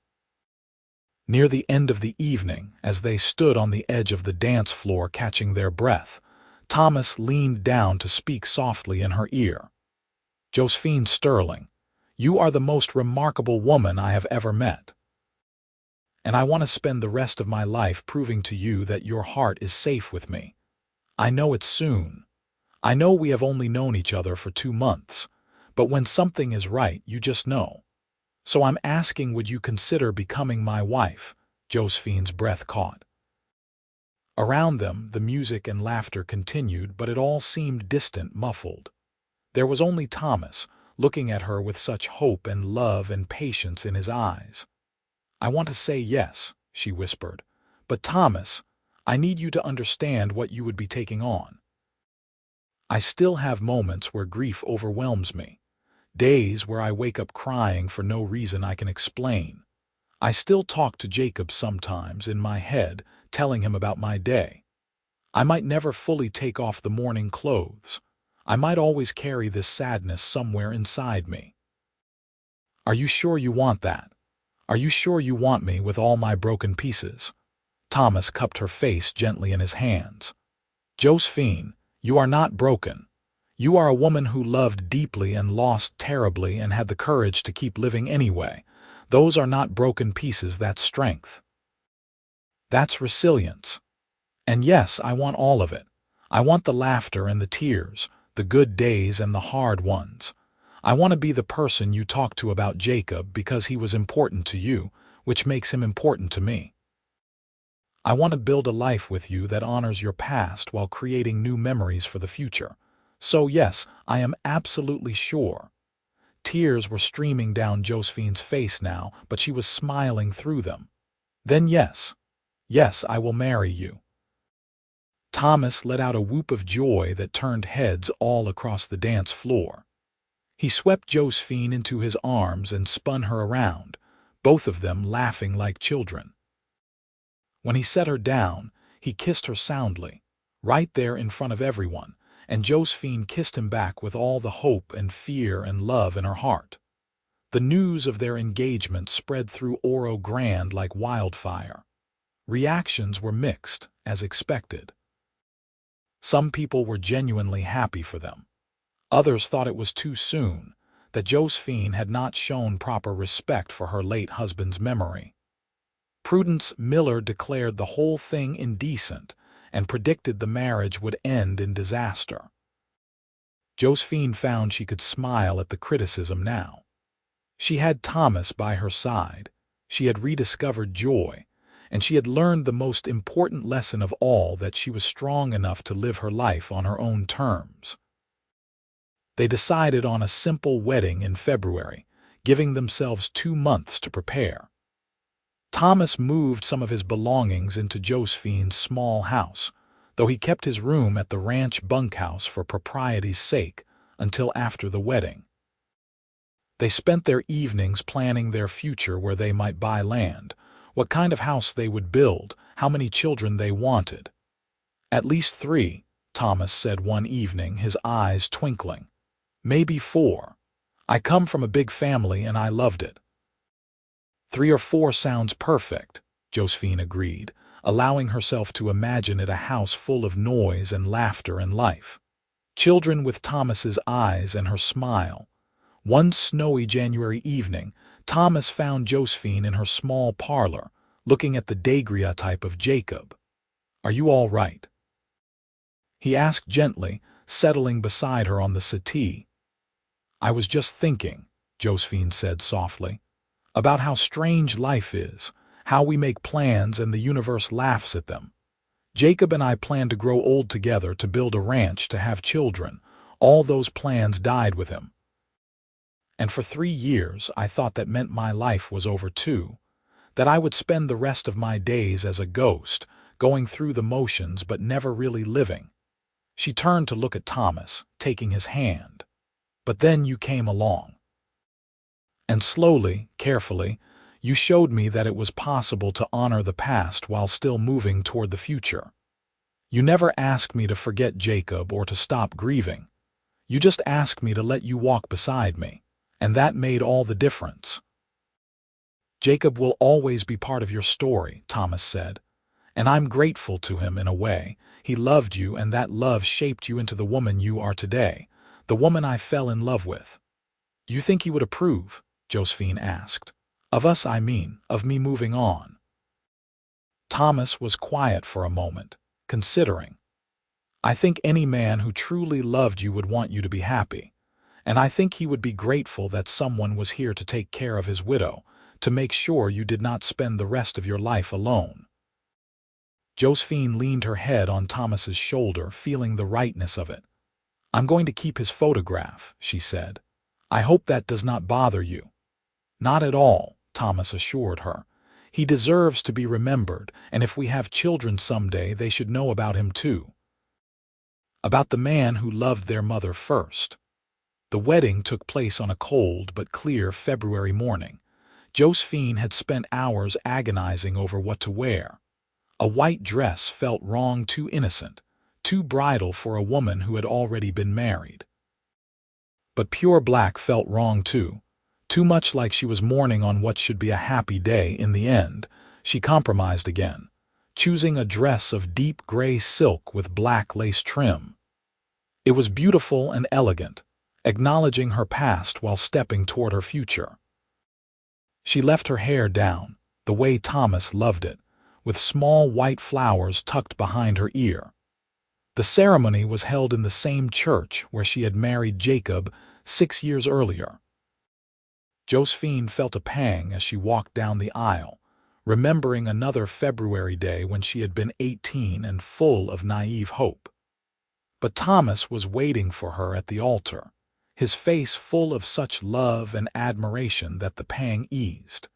Near the end of the evening, as they stood on the edge of the dance floor catching their breath, Thomas leaned down to speak softly in her ear. "Josephine Sterling, you are the most remarkable woman I have ever met. And I want to spend the rest of my life proving to you that your heart is safe with me. I know it's soon. I know we have only known each other for 2 months, but when something is right, you just know. So I'm asking, would you consider becoming my wife?" Josephine's breath caught. Around them, the music and laughter continued, but it all seemed distant, muffled. There was only Thomas, looking at her with such hope and love and patience in his eyes. "I want to say yes," she whispered, "but Thomas, I need you to understand what you would be taking on. I still have moments where grief overwhelms me, days where I wake up crying for no reason I can explain. I still talk to Jacob sometimes in my head, telling him about my day. I might never fully take off the mourning clothes. I might always carry this sadness somewhere inside me. Are you sure you want that? Are you sure you want me with all my broken pieces?" Thomas cupped her face gently in his hands. "Josephine, you are not broken. You are a woman who loved deeply and lost terribly and had the courage to keep living anyway. Those are not broken pieces, that's strength. That's resilience. And yes, I want all of it. I want the laughter and the tears, the good days and the hard ones. I want to be the person you talk to about Jacob because he was important to you, which makes him important to me. I want to build a life with you that honors your past while creating new memories for the future. So yes, I am absolutely sure." Tears were streaming down Josephine's face now, but she was smiling through them. "Then yes, yes, I will marry you." Thomas let out a whoop of joy that turned heads all across the dance floor. He swept Josephine into his arms and spun her around, both of them laughing like children. When he set her down, he kissed her soundly, right there in front of everyone, and Josephine kissed him back with all the hope and fear and love in her heart. The news of their engagement spread through Oro Grande like wildfire. Reactions were mixed, as expected. Some people were genuinely happy for them. Others thought it was too soon, that Josephine had not shown proper respect for her late husband's memory. Prudence Miller declared the whole thing indecent and predicted the marriage would end in disaster. Josephine found she could smile at the criticism now. She had Thomas by her side, she had rediscovered joy, and she had learned the most important lesson of all, that she was strong enough to live her life on her own terms. They decided on a simple wedding in February, giving themselves 2 months to prepare. Thomas moved some of his belongings into Josephine's small house, though he kept his room at the ranch bunkhouse for propriety's sake until after the wedding. They spent their evenings planning their future, where they might buy land, what kind of house they would build, how many children they wanted. "At least 3, Thomas said one evening, his eyes twinkling. "Maybe 4. I come from a big family and I loved it." 3 or 4 sounds perfect, Josephine agreed, allowing herself to imagine it a house full of noise and laughter and life. Children with Thomas's eyes and her smile. One snowy January evening, Thomas found Josephine in her small parlor, looking at the daguerreotype of Jacob. "Are you all right?" he asked gently, settling beside her on the settee. "I was just thinking," Josephine said softly, "about how strange life is, how we make plans and the universe laughs at them. Jacob and I plan to grow old together, to build a ranch, to have children, All those plans died with him. And for 3 years I thought that meant my life was over too, that I would spend the rest of my days as a ghost, going through the motions but never really living. She turned to look at Thomas, taking his hand. But then you came along. And slowly, carefully, you showed me that it was possible to honor the past while still moving toward the future. You never asked me to forget Jacob or to stop grieving. You just asked me to let you walk beside me, and that made all the difference. Jacob will always be part of your story, Thomas said, and I'm grateful to him in a way. He loved you, and that love shaped you into the woman you are today, the woman I fell in love with. You think he would approve? Josephine asked. Of us, I mean, of me moving on. Thomas was quiet for a moment, considering. I think any man who truly loved you would want you to be happy, and I think he would be grateful that someone was here to take care of his widow, to make sure you did not spend the rest of your life alone. Josephine leaned her head on Thomas's shoulder, feeling the rightness of it. I'm going to keep his photograph, she said. I hope that does not bother you. Not at all, Thomas assured her. He deserves to be remembered, and if we have children someday, they should know about him too. About the man who loved their mother first. The wedding took place on a cold but clear February morning. Josephine had spent hours agonizing over what to wear. A white dress felt wrong, too innocent, too bridal for a woman who had already been married. But pure black felt wrong too much like she was mourning on what should be a happy day. In the end, she compromised again, choosing a dress of deep gray silk with black lace trim. It was beautiful and elegant, acknowledging her past while stepping toward her future. She left her hair down, the way Thomas loved it, with small white flowers tucked behind her ear. The ceremony was held in the same church where she had married Jacob 6 years earlier. Josephine felt a pang as she walked down the aisle, remembering another February day when she had been 18 and full of naive hope. But Thomas was waiting for her at the altar, his face full of such love and admiration that the pang eased.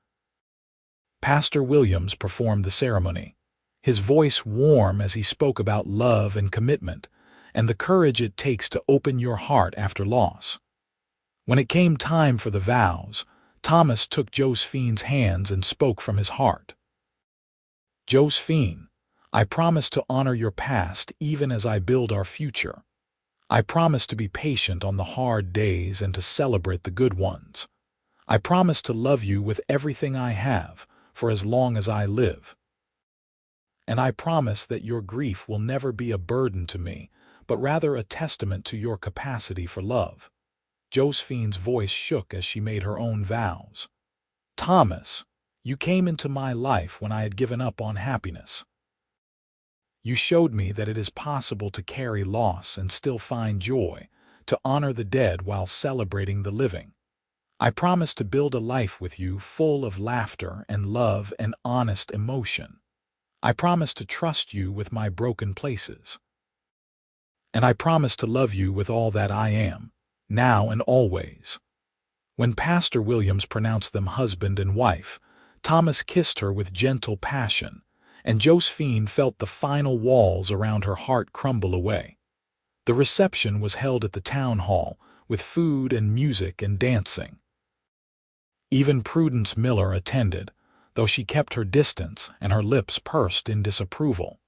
Pastor Williams performed the ceremony, his voice warm as he spoke about love and commitment, and the courage it takes to open your heart after loss. When it came time for the vows, Thomas took Josephine's hands and spoke from his heart. Josephine, I promise to honor your past even as I build our future. I promise to be patient on the hard days and to celebrate the good ones. I promise to love you with everything I have, for as long as I live. And I promise that your grief will never be a burden to me, but rather a testament to your capacity for love. Josephine's voice shook as she made her own vows. Thomas, you came into my life when I had given up on happiness. You showed me that it is possible to carry loss and still find joy, to honor the dead while celebrating the living. I promise to build a life with you full of laughter and love and honest emotion. I promise to trust you with my broken places. And I promise to love you with all that I am, now and always. When Pastor Williams pronounced them husband and wife, Thomas kissed her with gentle passion, and Josephine felt the final walls around her heart crumble away. The reception was held at the town hall, with food and music and dancing. Even Prudence Miller attended, though she kept her distance and her lips pursed in disapproval.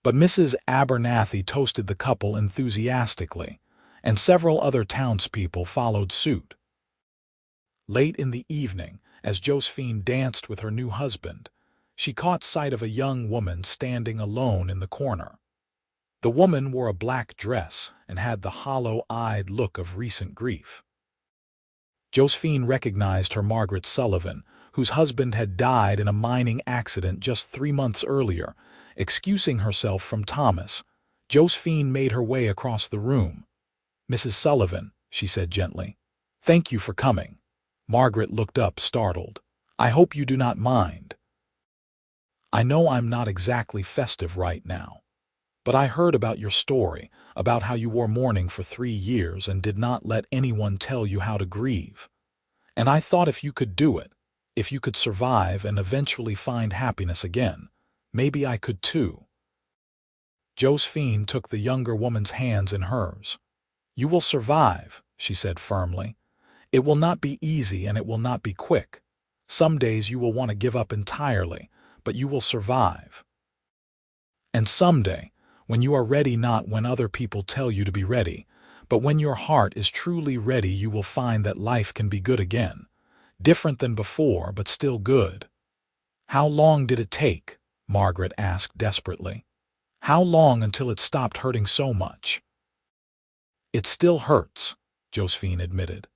But Mrs. Abernathy toasted the couple enthusiastically, and several other townspeople followed suit. Late in the evening, as Josephine danced with her new husband, she caught sight of a young woman standing alone in the corner. The woman wore a black dress and had the hollow-eyed look of recent grief. Josephine recognized her Margaret Sullivan, whose husband had died in a mining accident just 3 months earlier. Excusing herself from Thomas, Josephine made her way across the room. Mrs. Sullivan, she said gently, thank you for coming. Margaret looked up, startled. I hope you do not mind. I know I'm not exactly festive right now. But I heard about your story, about how you wore mourning for 3 years and did not let anyone tell you how to grieve. And I thought if you could do it, if you could survive and eventually find happiness again, maybe I could too." Josephine took the younger woman's hands in hers. "You will survive," she said firmly. "It will not be easy and it will not be quick. Some days you will want to give up entirely, but you will survive. And someday, when you are ready, not when other people tell you to be ready, but when your heart is truly ready, you will find that life can be good again. Different than before, but still good." "How long did it take?" Margaret asked desperately. "How long until it stopped hurting so much?" "It still hurts," Josephine admitted.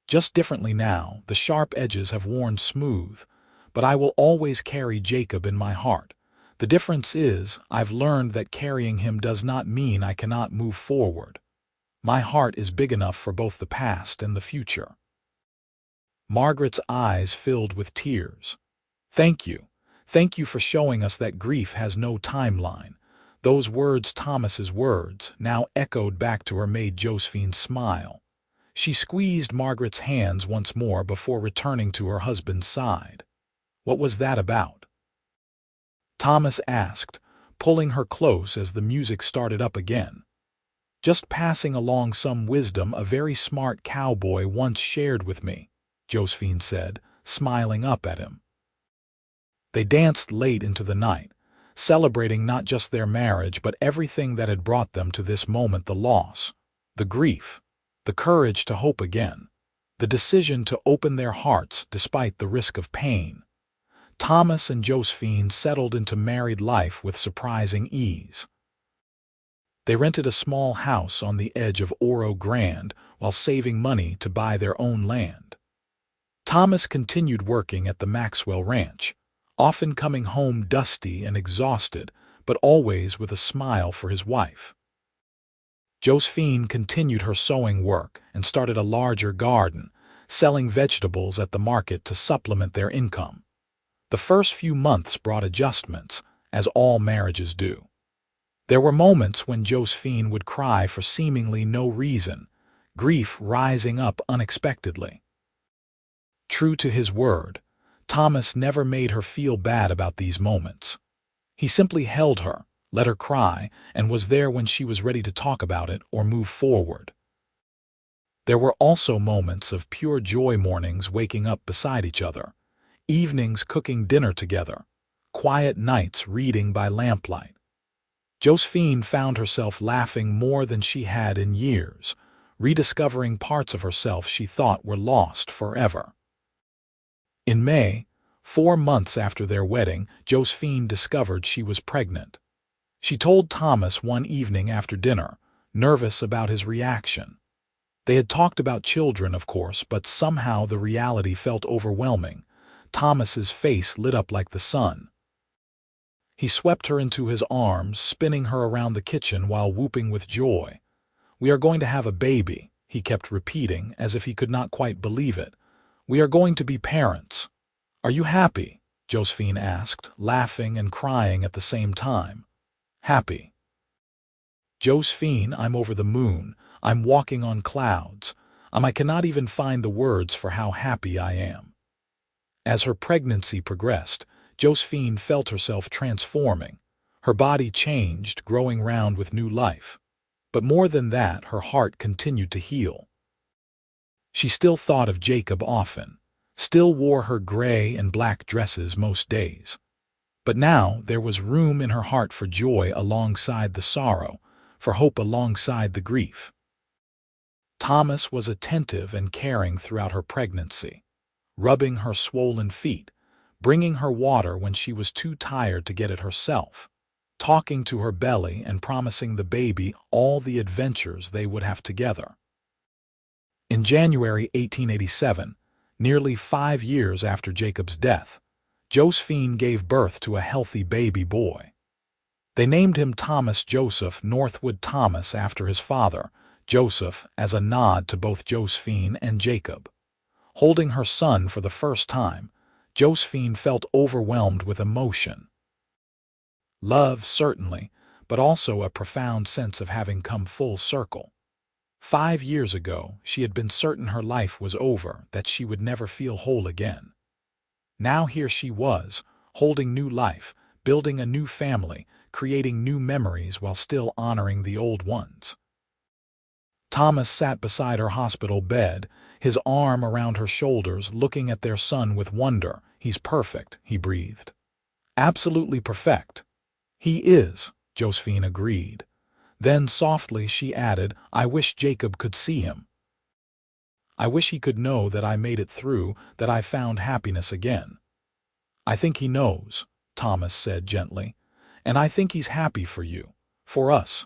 "Just differently now, the sharp edges have worn smooth, but I will always carry Jacob in my heart. The difference is, I've learned that carrying him does not mean I cannot move forward. My heart is big enough for both the past and the future." Margaret's eyes filled with tears. "Thank you. Thank you for showing us that grief has no timeline." Those words, Thomas's words, now echoed back to her, made Josephine smile. She squeezed Margaret's hands once more before returning to her husband's side. "What was that about?" Thomas asked, pulling her close as the music started up again. "Just passing along some wisdom a very smart cowboy once shared with me," Josephine said, smiling up at him. They danced late into the night, celebrating not just their marriage but everything that had brought them to this moment: the loss, the grief, the courage to hope again, the decision to open their hearts despite the risk of pain. Thomas and Josephine settled into married life with surprising ease. They rented a small house on the edge of Oro Grande while saving money to buy their own land. Thomas continued working at the Maxwell Ranch, often coming home dusty and exhausted, but always with a smile for his wife. Josephine continued her sewing work and started a larger garden, selling vegetables at the market to supplement their income. The first few months brought adjustments, as all marriages do. There were moments when Josephine would cry for seemingly no reason, grief rising up unexpectedly. True to his word, Thomas never made her feel bad about these moments. He simply held her, let her cry, and was there when she was ready to talk about it or move forward. There were also moments of pure joy: mornings waking up beside each other, evenings cooking dinner together, quiet nights reading by lamplight. Josephine found herself laughing more than she had in years, rediscovering parts of herself she thought were lost forever. In May, 4 months after their wedding, Josephine discovered she was pregnant. She told Thomas one evening after dinner, nervous about his reaction. They had talked about children, of course, but somehow the reality felt overwhelming. Thomas's face lit up like the sun. He swept her into his arms, spinning her around the kitchen while whooping with joy. "We are going to have a baby," he kept repeating, as if he could not quite believe it. "We are going to be parents." "Are you happy?" Josephine asked, laughing and crying at the same time. "Happy, Josephine, I'm over the moon. I'm walking on clouds. I cannot even find the words for how happy I am." As her pregnancy progressed, Josephine felt herself transforming. Her body changed, growing round with new life. But more than that, her heart continued to heal. She still thought of Jacob often, still wore her gray and black dresses most days. But now there was room in her heart for joy alongside the sorrow, for hope alongside the grief. Thomas was attentive and caring throughout her pregnancy, rubbing her swollen feet, bringing her water when she was too tired to get it herself, talking to her belly and promising the baby all the adventures they would have together. In January 1887, nearly 5 years after Jacob's death, Josephine gave birth to a healthy baby boy. They named him Thomas Joseph Northwood Thomas after his father, Joseph, as a nod to both Josephine and Jacob. Holding her son for the first time, Josephine felt overwhelmed with emotion. Love, certainly, but also a profound sense of having come full circle. 5 years ago, she had been certain her life was over, that she would never feel whole again. Now here she was, holding new life, building a new family, creating new memories while still honoring the old ones. Thomas sat beside her hospital bed, his arm around her shoulders, looking at their son with wonder. "He's perfect," he breathed. "Absolutely perfect." "He is," Josephine agreed. Then softly she added, "I wish Jacob could see him. I wish he could know that I made it through, that I found happiness again." "I think he knows," Thomas said gently, "and I think he's happy for you, for us."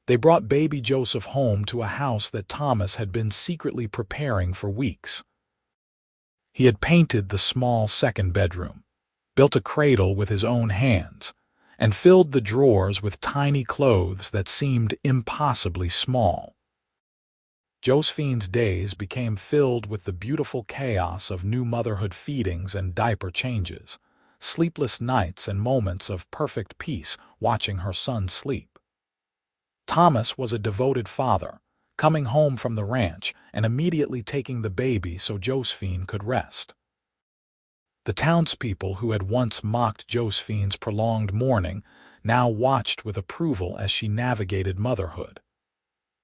They brought baby Joseph home to a house that Thomas had been secretly preparing for weeks. He had painted the small second bedroom, built a cradle with his own hands, and filled the drawers with tiny clothes that seemed impossibly small. Josephine's days became filled with the beautiful chaos of new motherhood feedings and diaper changes, sleepless nights and moments of perfect peace watching her son sleep. Thomas was a devoted father, coming home from the ranch and immediately taking the baby so Josephine could rest. The townspeople who had once mocked Josephine's prolonged mourning now watched with approval as she navigated motherhood.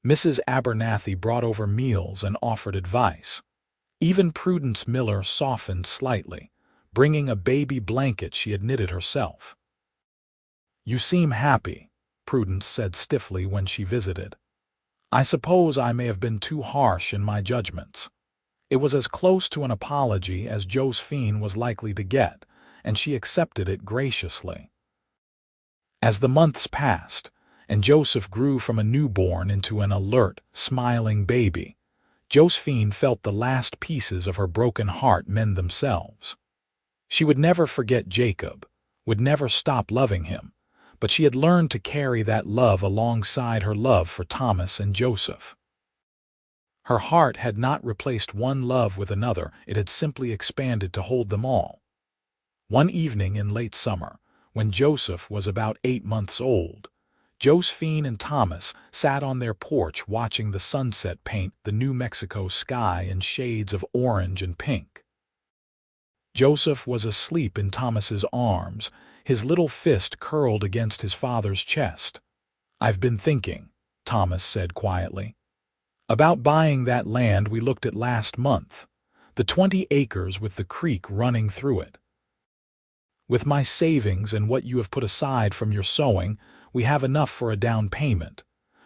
Mrs. Abernathy brought over meals and offered advice. Even Prudence Miller softened slightly, bringing a baby blanket she had knitted herself. "You seem happy," Prudence said stiffly when she visited. "I suppose I may have been too harsh in my judgments." It was as close to an apology as Josephine was likely to get, and she accepted it graciously. As the months passed, and Joseph grew from a newborn into an alert, smiling baby, Josephine felt the last pieces of her broken heart mend themselves. She would never forget Jacob, would never stop loving him, but she had learned to carry that love alongside her love for Thomas and Joseph. Her heart had not replaced one love with another, it had simply expanded to hold them all. One evening in late summer, when Joseph was about 8 months old, Josephine and Thomas sat on their porch watching the sunset paint the New Mexico sky in shades of orange and pink. Joseph was asleep in Thomas's arms, his little fist curled against his father's chest. "I've been thinking," Thomas said quietly, "about buying that land we looked at last month, the 20 acres with the creek running through it. With my savings and what you have put aside from your sewing, we have enough for a down payment.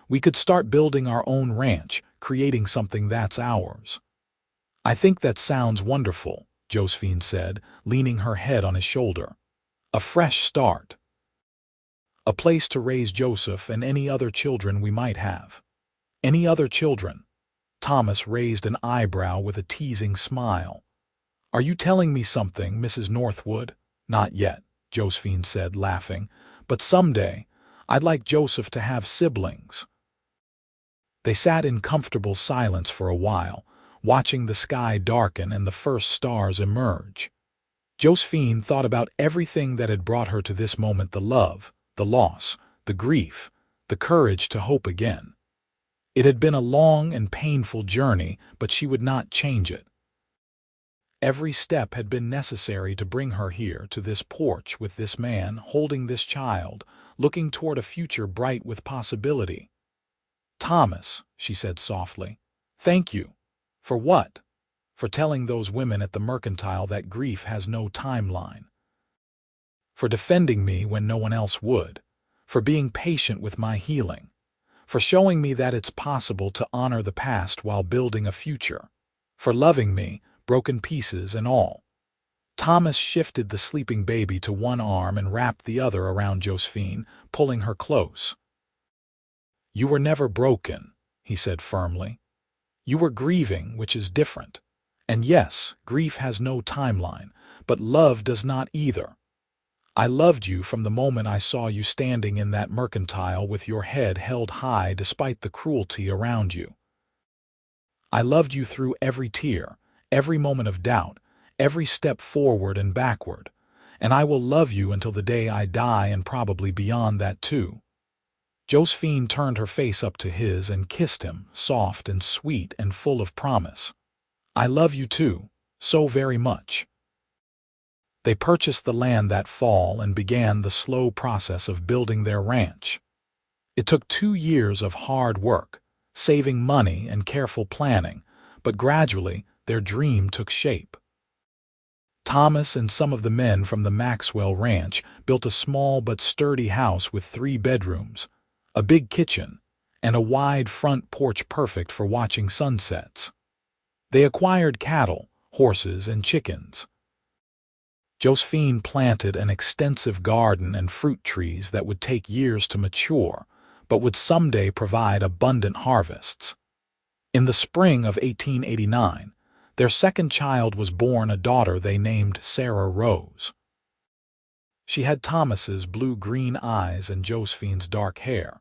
We could start building our own ranch, creating something that's ours." "I think that sounds wonderful," Josephine said, leaning her head on his shoulder. "A fresh start. A place to raise Joseph and any other children we might have." "Any other children?" Thomas raised an eyebrow with a teasing smile. "Are you telling me something, Mrs. Northwood?" "Not yet," Josephine said, laughing, "but someday I'd like Joseph to have siblings." They sat in comfortable silence for a while, watching the sky darken and the first stars emerge. Josephine thought about everything that had brought her to this moment: the love, the loss, the grief, the courage to hope again. It had been a long and painful journey, but she would not change it. Every step had been necessary to bring her here, to this porch with this man, holding this child, looking toward a future bright with possibility. "Thomas," she said softly, "thank you." "For what?" "For telling those women at the mercantile that grief has no timeline. For defending me when no one else would. For being patient with my healing. For showing me that it's possible to honor the past while building a future. For loving me, broken pieces and all." Thomas shifted the sleeping baby to one arm and wrapped the other around Josephine, pulling her close. "You were never broken," he said firmly. "You were grieving, which is different. And yes, grief has no timeline, but love does not either. I loved you from the moment I saw you standing in that mercantile with your head held high despite the cruelty around you. I loved you through every tear, every moment of doubt, every step forward and backward, and I will love you until the day I die and probably beyond that too." Josephine turned her face up to his and kissed him, soft and sweet and full of promise. "I love you too, so very much." They purchased the land that fall and began the slow process of building their ranch. It took 2 years of hard work, saving money and careful planning, but gradually their dream took shape. Thomas and some of the men from the Maxwell Ranch built a small but sturdy house with 3 bedrooms, a big kitchen, and a wide front porch perfect for watching sunsets. They acquired cattle, horses, and chickens. Josephine planted an extensive garden and fruit trees that would take years to mature, but would someday provide abundant harvests. In the spring of 1889, their second child was born, a daughter they named Sarah Rose. She had Thomas's blue-green eyes and Josephine's dark hair,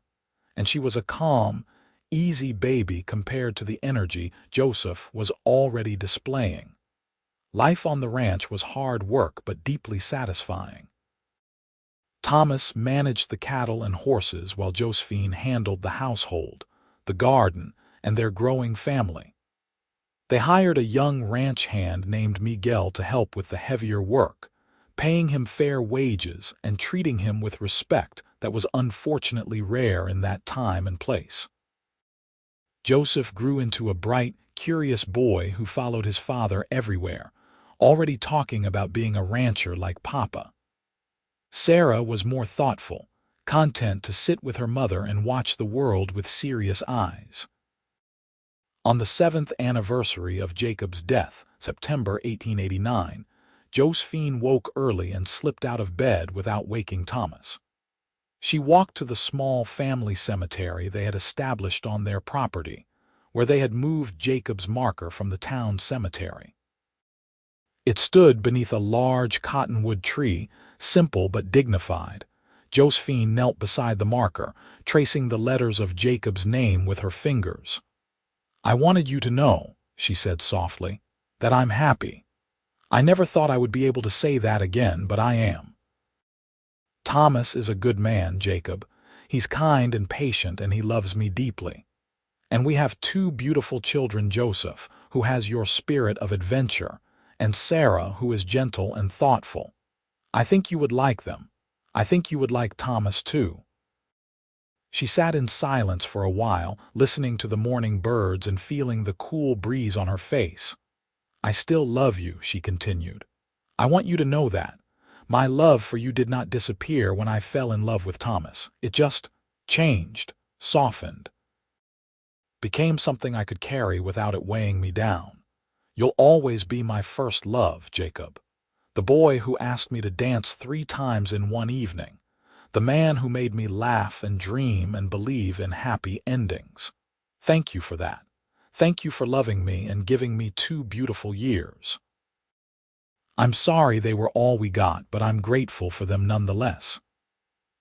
and she was a calm, easy baby compared to the energy Joseph was already displaying. Life on the ranch was hard work but deeply satisfying. Thomas managed the cattle and horses while Josephine handled the household, the garden, and their growing family. They hired a young ranch hand named Miguel to help with the heavier work, paying him fair wages and treating him with respect that was unfortunately rare in that time and place. Joseph grew into a bright, curious boy who followed his father everywhere, already talking about being a rancher like Papa. Sarah was more thoughtful, content to sit with her mother and watch the world with serious eyes. On the 7th anniversary of Jacob's death, September 1889, Josephine woke early and slipped out of bed without waking Thomas. She walked to the small family cemetery they had established on their property, where they had moved Jacob's marker from the town cemetery. It stood beneath a large cottonwood tree, simple but dignified. Josephine knelt beside the marker, tracing the letters of Jacob's name with her fingers. "I wanted you to know," she said softly, "that I'm happy. I never thought I would be able to say that again, but I am. Thomas is a good man, Jacob. He's kind and patient, and he loves me deeply. And we have 2 beautiful children, Joseph, who has your spirit of adventure, and Sarah, who is gentle and thoughtful. I think you would like them. I think you would like Thomas too." She sat in silence for a while, listening to the morning birds and feeling the cool breeze on her face. "I still love you," she continued. "I want you to know that. My love for you did not disappear when I fell in love with Thomas. It just changed, softened, became something I could carry without it weighing me down. You'll always be my first love, Jacob. The boy who asked me to dance 3 times in one evening. The man who made me laugh and dream and believe in happy endings. Thank you for that. Thank you for loving me and giving me 2 beautiful years. I'm sorry they were all we got, but I'm grateful for them nonetheless."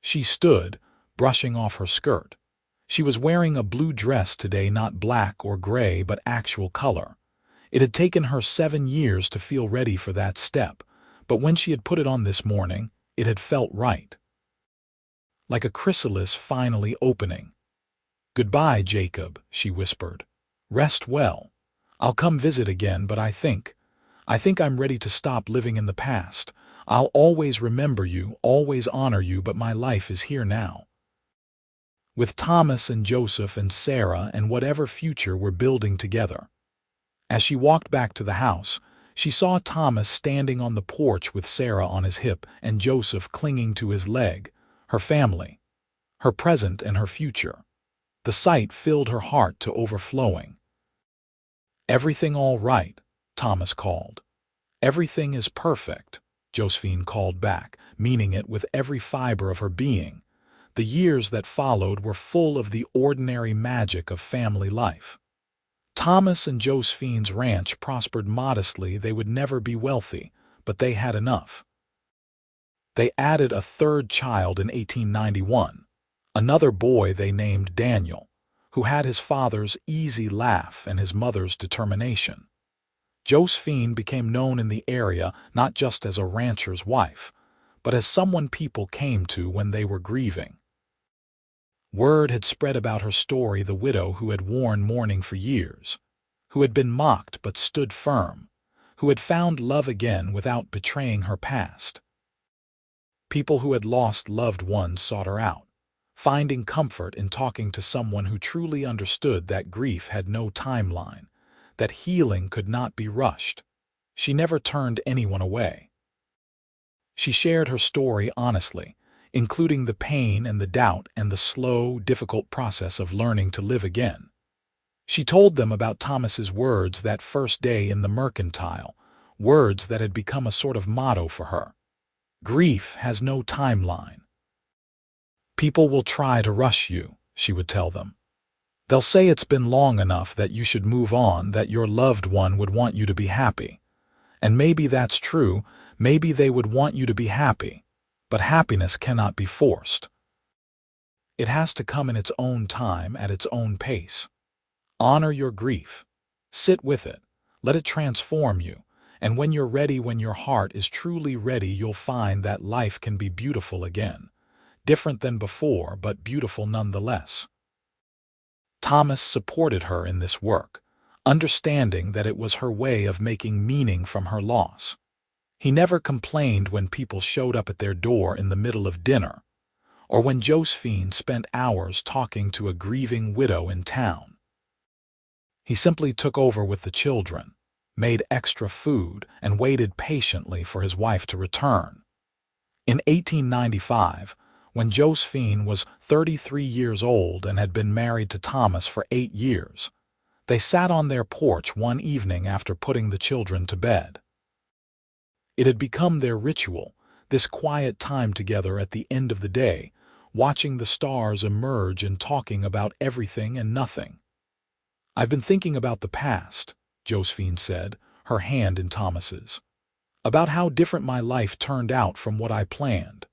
She stood, brushing off her skirt. She was wearing a blue dress today, not black or gray, but actual color. It had taken her 7 years to feel ready for that step, but when she had put it on this morning, it had felt right. Like a chrysalis finally opening. "Goodbye, Jacob," she whispered. "Rest well. I'll come visit again, but I think I'm ready to stop living in the past. I'll always remember you, always honor you, but my life is here now. With Thomas and Joseph and Sarah and whatever future we're building together." As she walked back to the house, she saw Thomas standing on the porch with Sarah on his hip and Joseph clinging to his leg. Her family, her present and her future. The sight filled her heart to overflowing. "Everything all right?" Thomas called. "Everything is perfect," Josephine called back, meaning it with every fiber of her being. The years that followed were full of the ordinary magic of family life. Thomas and Josephine's ranch prospered modestly. They would never be wealthy, but they had enough. They added a 3rd child in 1891, another boy they named Daniel, who had his father's easy laugh and his mother's determination. Josephine became known in the area not just as a rancher's wife, but as someone people came to when they were grieving. Word had spread about her story, the widow who had worn mourning for years, who had been mocked but stood firm, who had found love again without betraying her past. People who had lost loved ones sought her out, finding comfort in talking to someone who truly understood that grief had no timeline, that healing could not be rushed. She never turned anyone away. She shared her story honestly, including the pain and the doubt and the slow, difficult process of learning to live again. She told them about Thomas's words that first day in the mercantile, words that had become a sort of motto for her. Grief has no timeline. People will try to rush you, she would tell them. They'll say it's been long enough, that you should move on, that your loved one would want you to be happy. And maybe that's true, maybe they would want you to be happy, but happiness cannot be forced. It has to come in its own time, at its own pace. Honor your grief. Sit with it. Let it transform you. And when you're ready, when your heart is truly ready, you'll find that life can be beautiful again. Different than before, but beautiful nonetheless. Thomas supported her in this work, understanding that it was her way of making meaning from her loss. He never complained when people showed up at their door in the middle of dinner, or when Josephine spent hours talking to a grieving widow in town. He simply took over with the children, made extra food, and waited patiently for his wife to return. In 1895, when Josephine was 33 years old and had been married to Thomas for 8 years, they sat on their porch one evening after putting the children to bed. It had become their ritual, this quiet time together at the end of the day, watching the stars emerge and talking about everything and nothing. "I've been thinking about the past," Josephine said, her hand in Thomas's, "about how different my life turned out from what I planned.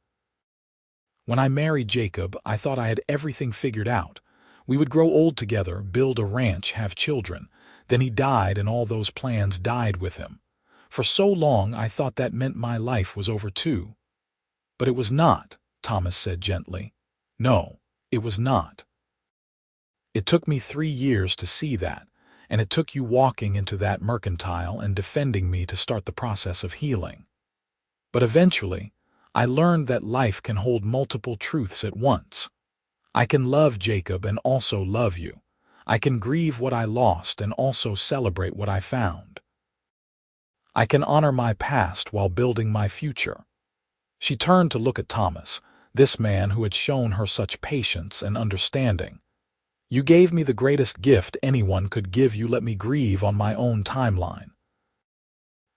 When I married Jacob, I thought I had everything figured out. We would grow old together, build a ranch, have children. Then he died and all those plans died with him. For so long I thought that meant my life was over too. But it was not," Thomas said gently. "No, it was not. It took me 3 years to see that, and it took you walking into that mercantile and defending me to start the process of healing. But eventually, I learned that life can hold multiple truths at once. I can love Jacob and also love you. I can grieve what I lost and also celebrate what I found. I can honor my past while building my future." She turned to look at Thomas, this man who had shown her such patience and understanding. "You gave me the greatest gift anyone could give. You let me grieve on my own timeline.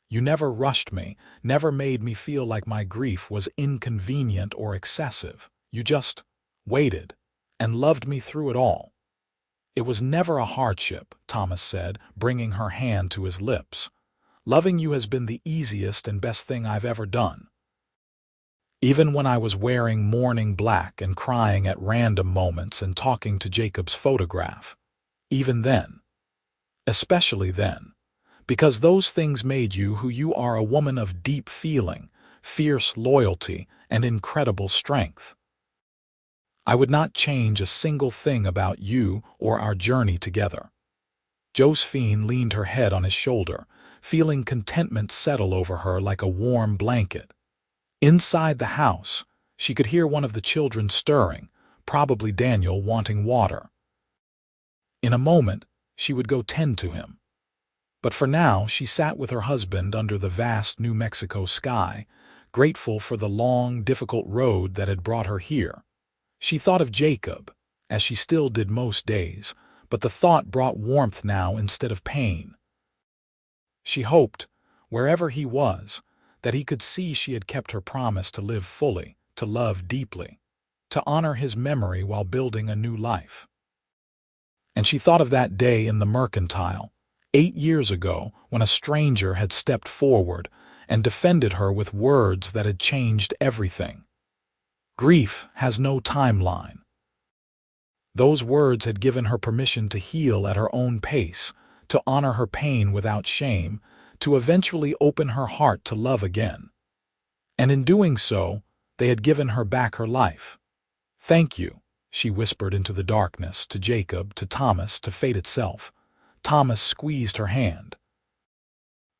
You never rushed me, never made me feel like my grief was inconvenient or excessive. You just waited and loved me through it all." "It was never a hardship," Thomas said, bringing her hand to his lips. "Loving you has been the easiest and best thing I've ever done. Even when I was wearing mourning black and crying at random moments and talking to Jacob's photograph. Even then. Especially then. Because those things made you who you are, a woman of deep feeling, fierce loyalty, and incredible strength. I would not change a single thing about you or our journey together." Josephine leaned her head on his shoulder, feeling contentment settle over her like a warm blanket. Inside the house, she could hear one of the children stirring, probably Daniel wanting water. In a moment, she would go tend to him. But for now, she sat with her husband under the vast New Mexico sky, grateful for the long, difficult road that had brought her here. She thought of Jacob, as she still did most days, but the thought brought warmth now instead of pain. She hoped, wherever he was, that he could see she had kept her promise to live fully, to love deeply, to honor his memory while building a new life. And she thought of that day in the mercantile, 8 years ago, when a stranger had stepped forward and defended her with words that had changed everything. Grief has no timeline. Those words had given her permission to heal at her own pace, to honor her pain without shame, to eventually open her heart to love again. And in doing so, they had given her back her life. "Thank you," she whispered into the darkness, to Jacob, to Thomas, to fate itself. Thomas squeezed her hand.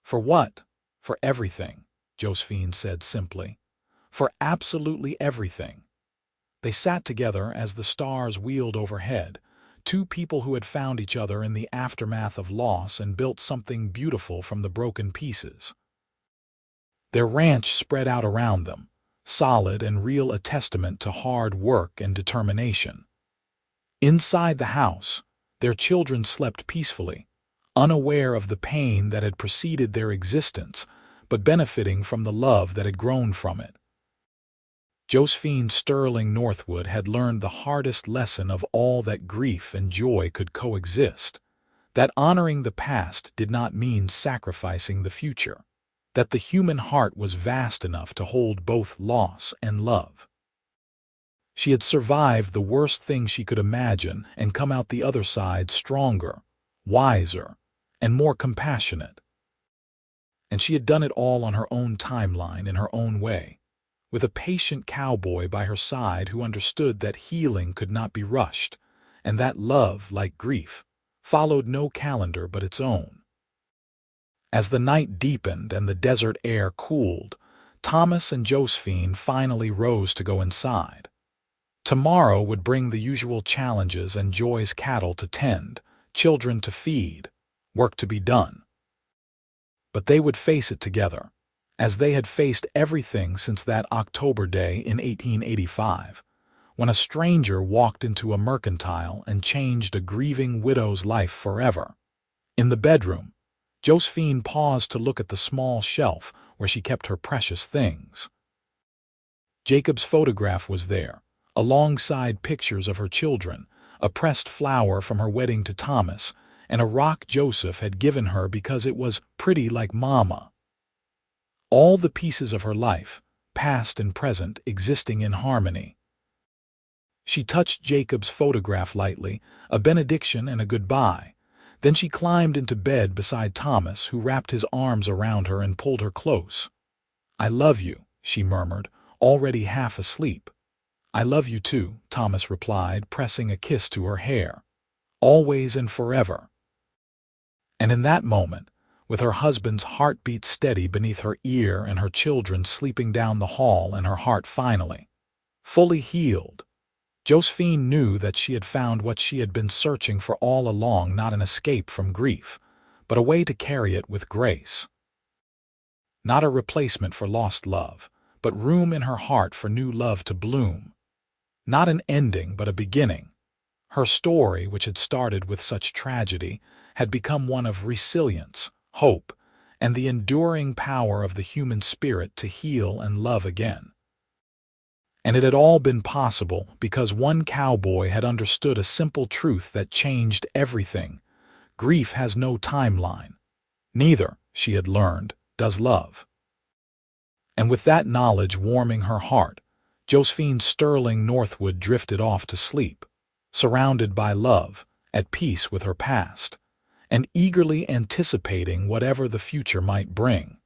"For what?" "For everything," Josephine said simply. "For absolutely everything." They sat together as the stars wheeled overhead, two people who had found each other in the aftermath of loss and built something beautiful from the broken pieces. Their ranch spread out around them, solid and real, a testament to hard work and determination. Inside the house, their children slept peacefully, unaware of the pain that had preceded their existence, but benefiting from the love that had grown from it. Josephine Sterling Northwood had learned the hardest lesson of all, that grief and joy could coexist, that honoring the past did not mean sacrificing the future, that the human heart was vast enough to hold both loss and love. She had survived the worst thing she could imagine and come out the other side stronger, wiser, and more compassionate. And she had done it all on her own timeline, in her own way, with a patient cowboy by her side who understood that healing could not be rushed, and that love, like grief, followed no calendar but its own. As the night deepened and the desert air cooled, Thomas and Josephine finally rose to go inside. Tomorrow would bring the usual challenges and joys: cattle to tend, children to feed, work to be done. But they would face it together, as they had faced everything since that October day in 1885, when a stranger walked into a mercantile and changed a grieving widow's life forever. In the bedroom, Josephine paused to look at the small shelf where she kept her precious things. Jacob's photograph was there, alongside pictures of her children, a pressed flower from her wedding to Thomas, and a rock Joseph had given her because it was pretty like Mama. All the pieces of her life, past and present, existing in harmony. She touched Jacob's photograph lightly, a benediction and a goodbye. Then she climbed into bed beside Thomas, who wrapped his arms around her and pulled her close. "I love you," she murmured, already half asleep. "I love you too," Thomas replied, pressing a kiss to her hair. "Always and forever." And in that moment, with her husband's heartbeat steady beneath her ear and her children sleeping down the hall and her heart finally fully healed, Josephine knew that she had found what she had been searching for all along: not an escape from grief, but a way to carry it with grace. Not a replacement for lost love, but room in her heart for new love to bloom. Not an ending, but a beginning. Her story, which had started with such tragedy, had become one of resilience, hope, and the enduring power of the human spirit to heal and love again. And it had all been possible because one cowboy had understood a simple truth that changed everything: grief has no timeline. Neither, she had learned, does love. And with that knowledge warming her heart, Josephine Sterling Northwood drifted off to sleep, surrounded by love, at peace with her past, and eagerly anticipating whatever the future might bring.